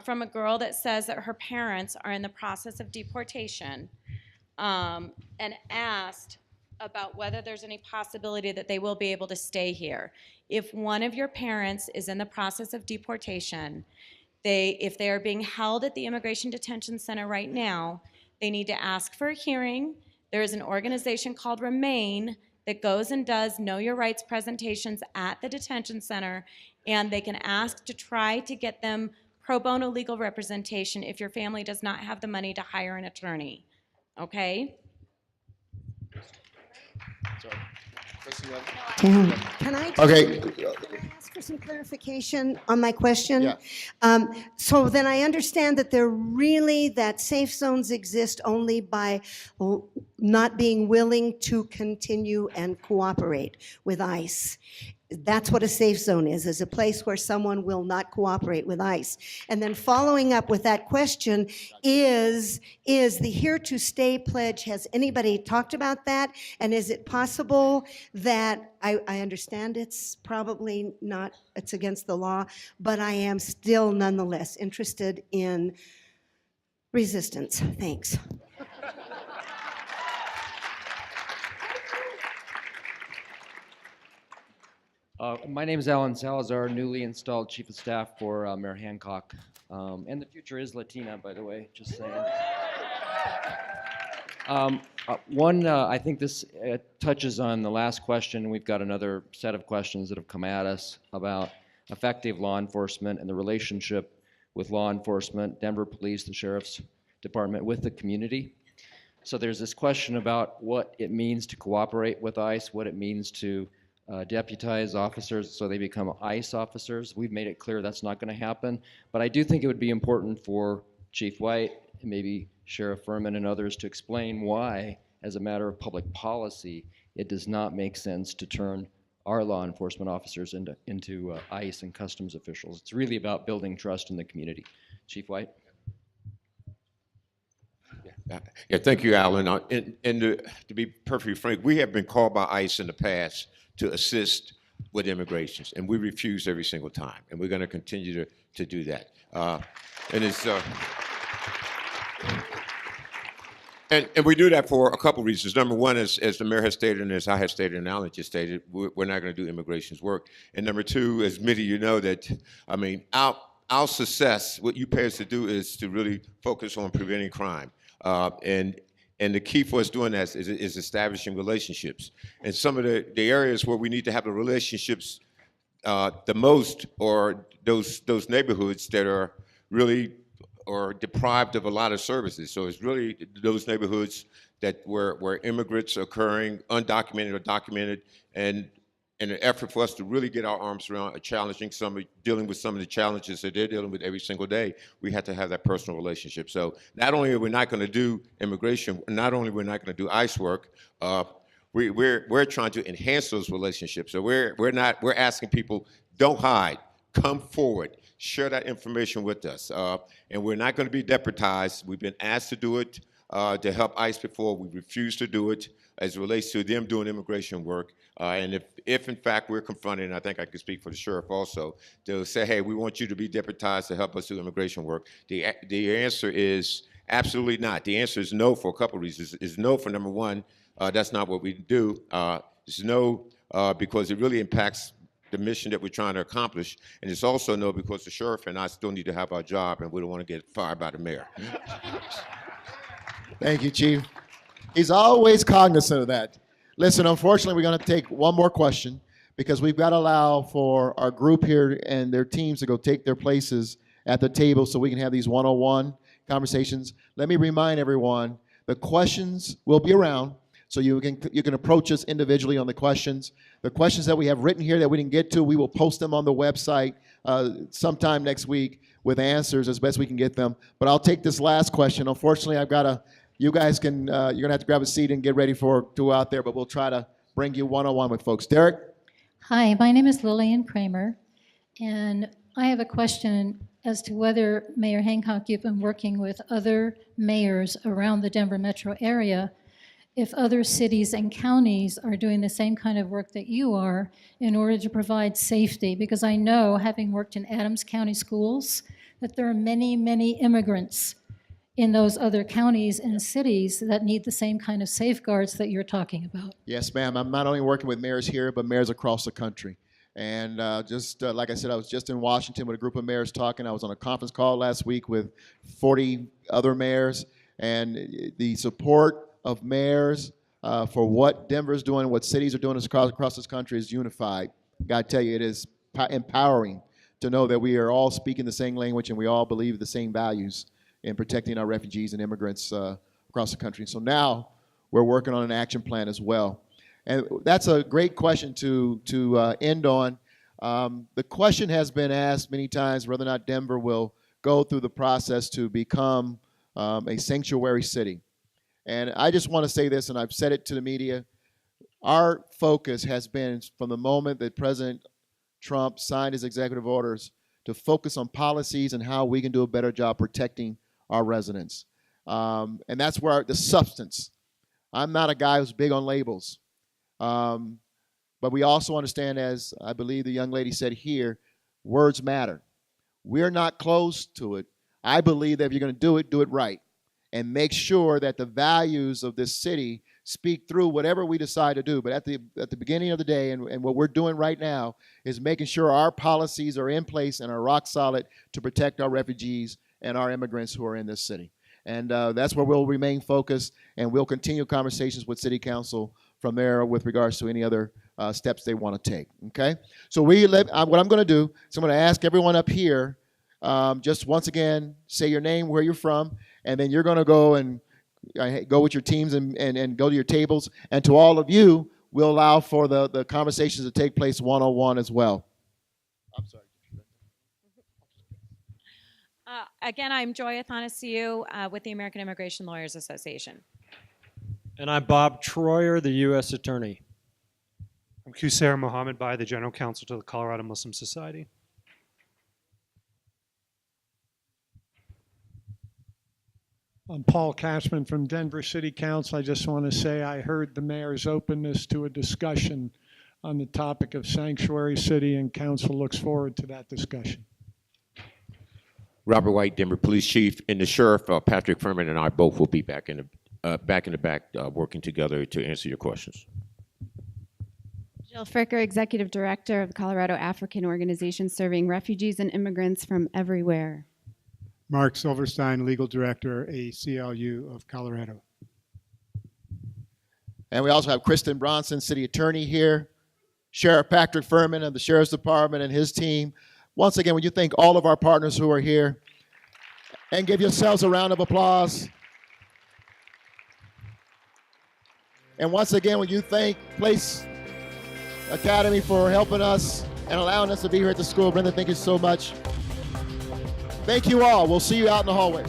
From a girl that says that her parents are in the process of deportation and asked about whether there's any possibility that they will be able to stay here. If one of your parents is in the process of deportation, if they are being held at the Immigration Detention Center right now, they need to ask for a hearing. There is an organization called Remain that goes and does Know Your Rights presentations at the detention center, and they can ask to try to get them pro bono legal representation if your family does not have the money to hire an attorney, okay? Can I Okay. ask for some clarification on my question? Yeah. So then I understand that that safe zones exist only by not being willing to continue and cooperate with ICE. That's what a safe zone is a place where someone will not cooperate with ICE. And then following up with that question is the Here to Stay pledge, has anybody talked about that? And is it possible that, I understand it's probably not, it's against the law, but I am still nonetheless interested in resistance. Thanks. My name is Alan Salazar, newly installed Chief of Staff for Mayor Hancock. And the future is Latina, by the way, just saying. I think this touches on the last question. We've got another set of questions that have come at us about effective law enforcement and the relationship with law enforcement, Denver Police, the Sheriff's Department, with the community. So there's this question about what it means to cooperate with ICE, what it means to deputize officers so they become ICE officers. We've made it clear that's not going to happen, but I do think it would be important for Chief White and maybe Sheriff Furman and others to explain why, as a matter of public policy, it does not make sense to turn our law enforcement officers into ICE and customs officials. It's really about building trust in the community. Chief White? Yeah, thank you, Alan. And to be perfectly frank, we have been called by ICE in the past to assist with immigrations, and we refuse every single time, and we're going to continue to do that. And it's And we do that for a couple reasons. Number one, as the mayor has stated, and as I have stated, and Alan just stated, we're not going to do immigration's work. And number two, as many of you know, that I mean, our success, what you pay us to do is to really focus on preventing crime. And the key for us doing that is establishing relationships. And some of the areas where we need to have the relationships the most, or those neighborhoods that are really or deprived of a lot of services. So it's really those neighborhoods that where immigrants are occurring, undocumented or documented, and in an effort for us to really get our arms around dealing with some of the challenges that they're dealing with every single day, we have to have that personal relationship. So not only are we not going to do immigration, not only we're not going to do ICE work, we're trying to enhance those relationships. So we're asking people, don't hide, come forward, share that information with us. And we're not going to be deputized. We've been asked to do it to help ICE before. We refuse to do it as it relates to them doing immigration work. And if in fact we're confronted, and I think I can speak for the sheriff also, to say, hey, we want you to be deputized to help us do immigration work, the answer is absolutely not. The answer is no for a couple of reasons. It's no for number one, that's not what we do. It's no because it really impacts the mission that we're trying to accomplish. And it's also no because the sheriff and I still need to have our job and we don't want to get fired by the mayor. Thank you, Chief. He's always cognizant of that. Listen, unfortunately, we're going to take one more question because we've got to allow for our group here and their teams to go take their places at the table so we can have these one-on-one conversations. Let me remind everyone, the questions will be around, so you can approach us individually on the questions. The questions that we have written here that we didn't get to, we will post them on the website sometime next week with answers as best we can get them. But I'll take this last question. Unfortunately, you guys can, you're gonna have to grab a seat and get ready to go out there, but we'll try to bring you one-on-one with folks. Derek? Hi, my name is Lillian Kramer, and I have a question as to whether, Mayor Hancock, you've been working with other mayors around the Denver metro area, if other cities and counties are doing the same kind of work that you are in order to provide safety. Because I know, having worked in Adams County schools, that there are many, many immigrants in those other counties and cities that need the same kind of safeguards that you're talking about. Yes, ma'am. I'm not only working with mayors here, but mayors across the country. And like I said, I was just in Washington with a group of mayors talking. I was on a conference call last week with 40 other mayors, and the support of mayors for what Denver's doing, what cities are doing across this country is unified. Got to tell you, it is empowering to know that we are all speaking the same language and we all believe the same values in protecting our refugees and immigrants across the country. So now we're working on an action plan as well. And that's a great question to end on. The question has been asked many times whether or not Denver will go through the process to become a sanctuary city. And I just want to say this, and I've said it to the media, our focus has been from the moment that President Trump signed his executive orders to focus on policies and how we can do a better job protecting our residents. And that's where the substance. I'm not a guy who's big on labels. But we also understand, as I believe the young lady said here, words matter. We're not close to it. I believe that if you're going to do it right. And make sure that the values of this city speak through whatever we decide to do. But at the beginning of the day, and what we're doing right now, is making sure our policies are in place and are rock solid to protect our refugees and our immigrants who are in this city. And that's where we'll remain focused, and we'll continue conversations with City Council from there with regards to any other steps they want to take, okay? So what I'm going to do is I'm going to ask everyone up here, just once again, say your name, where you're from, and then you're going to go and go with your teams and go to your tables. And to all of you, we'll allow for the conversations to take place one-on-one as well. I'm sorry. Again, I'm Joy Athanasiou with the American Immigration Lawyers Association. And I'm Bob Troyer, the U.S. Attorney. I'm Kusera Mohammed Bai, the General Counsel to the Colorado Muslim Society. I'm Paul Cashman from Denver City Council. I just want to say I heard the mayor's openness to a discussion on the topic of sanctuary city, and council looks forward to that discussion. Robert White, Denver Police Chief, and the Sheriff, Patrick Furman, and I both will be back in back in the back working together to answer your questions. Jill Fricker, Executive Director of the Colorado African Organization serving refugees and immigrants from everywhere. Mark Silverstein, Legal Director, ACLU of Colorado. And we also have Kristin Bronson, City Attorney here, Sheriff Patrick Furman of the Sheriff's Department and his team. Once again, would you thank all of our partners who are here and give yourselves a round of applause. And once again, would you thank Place Academy for helping us and allowing us to be here at the school. Brenda, thank you so much. Thank you all. We'll see you out in the hallway.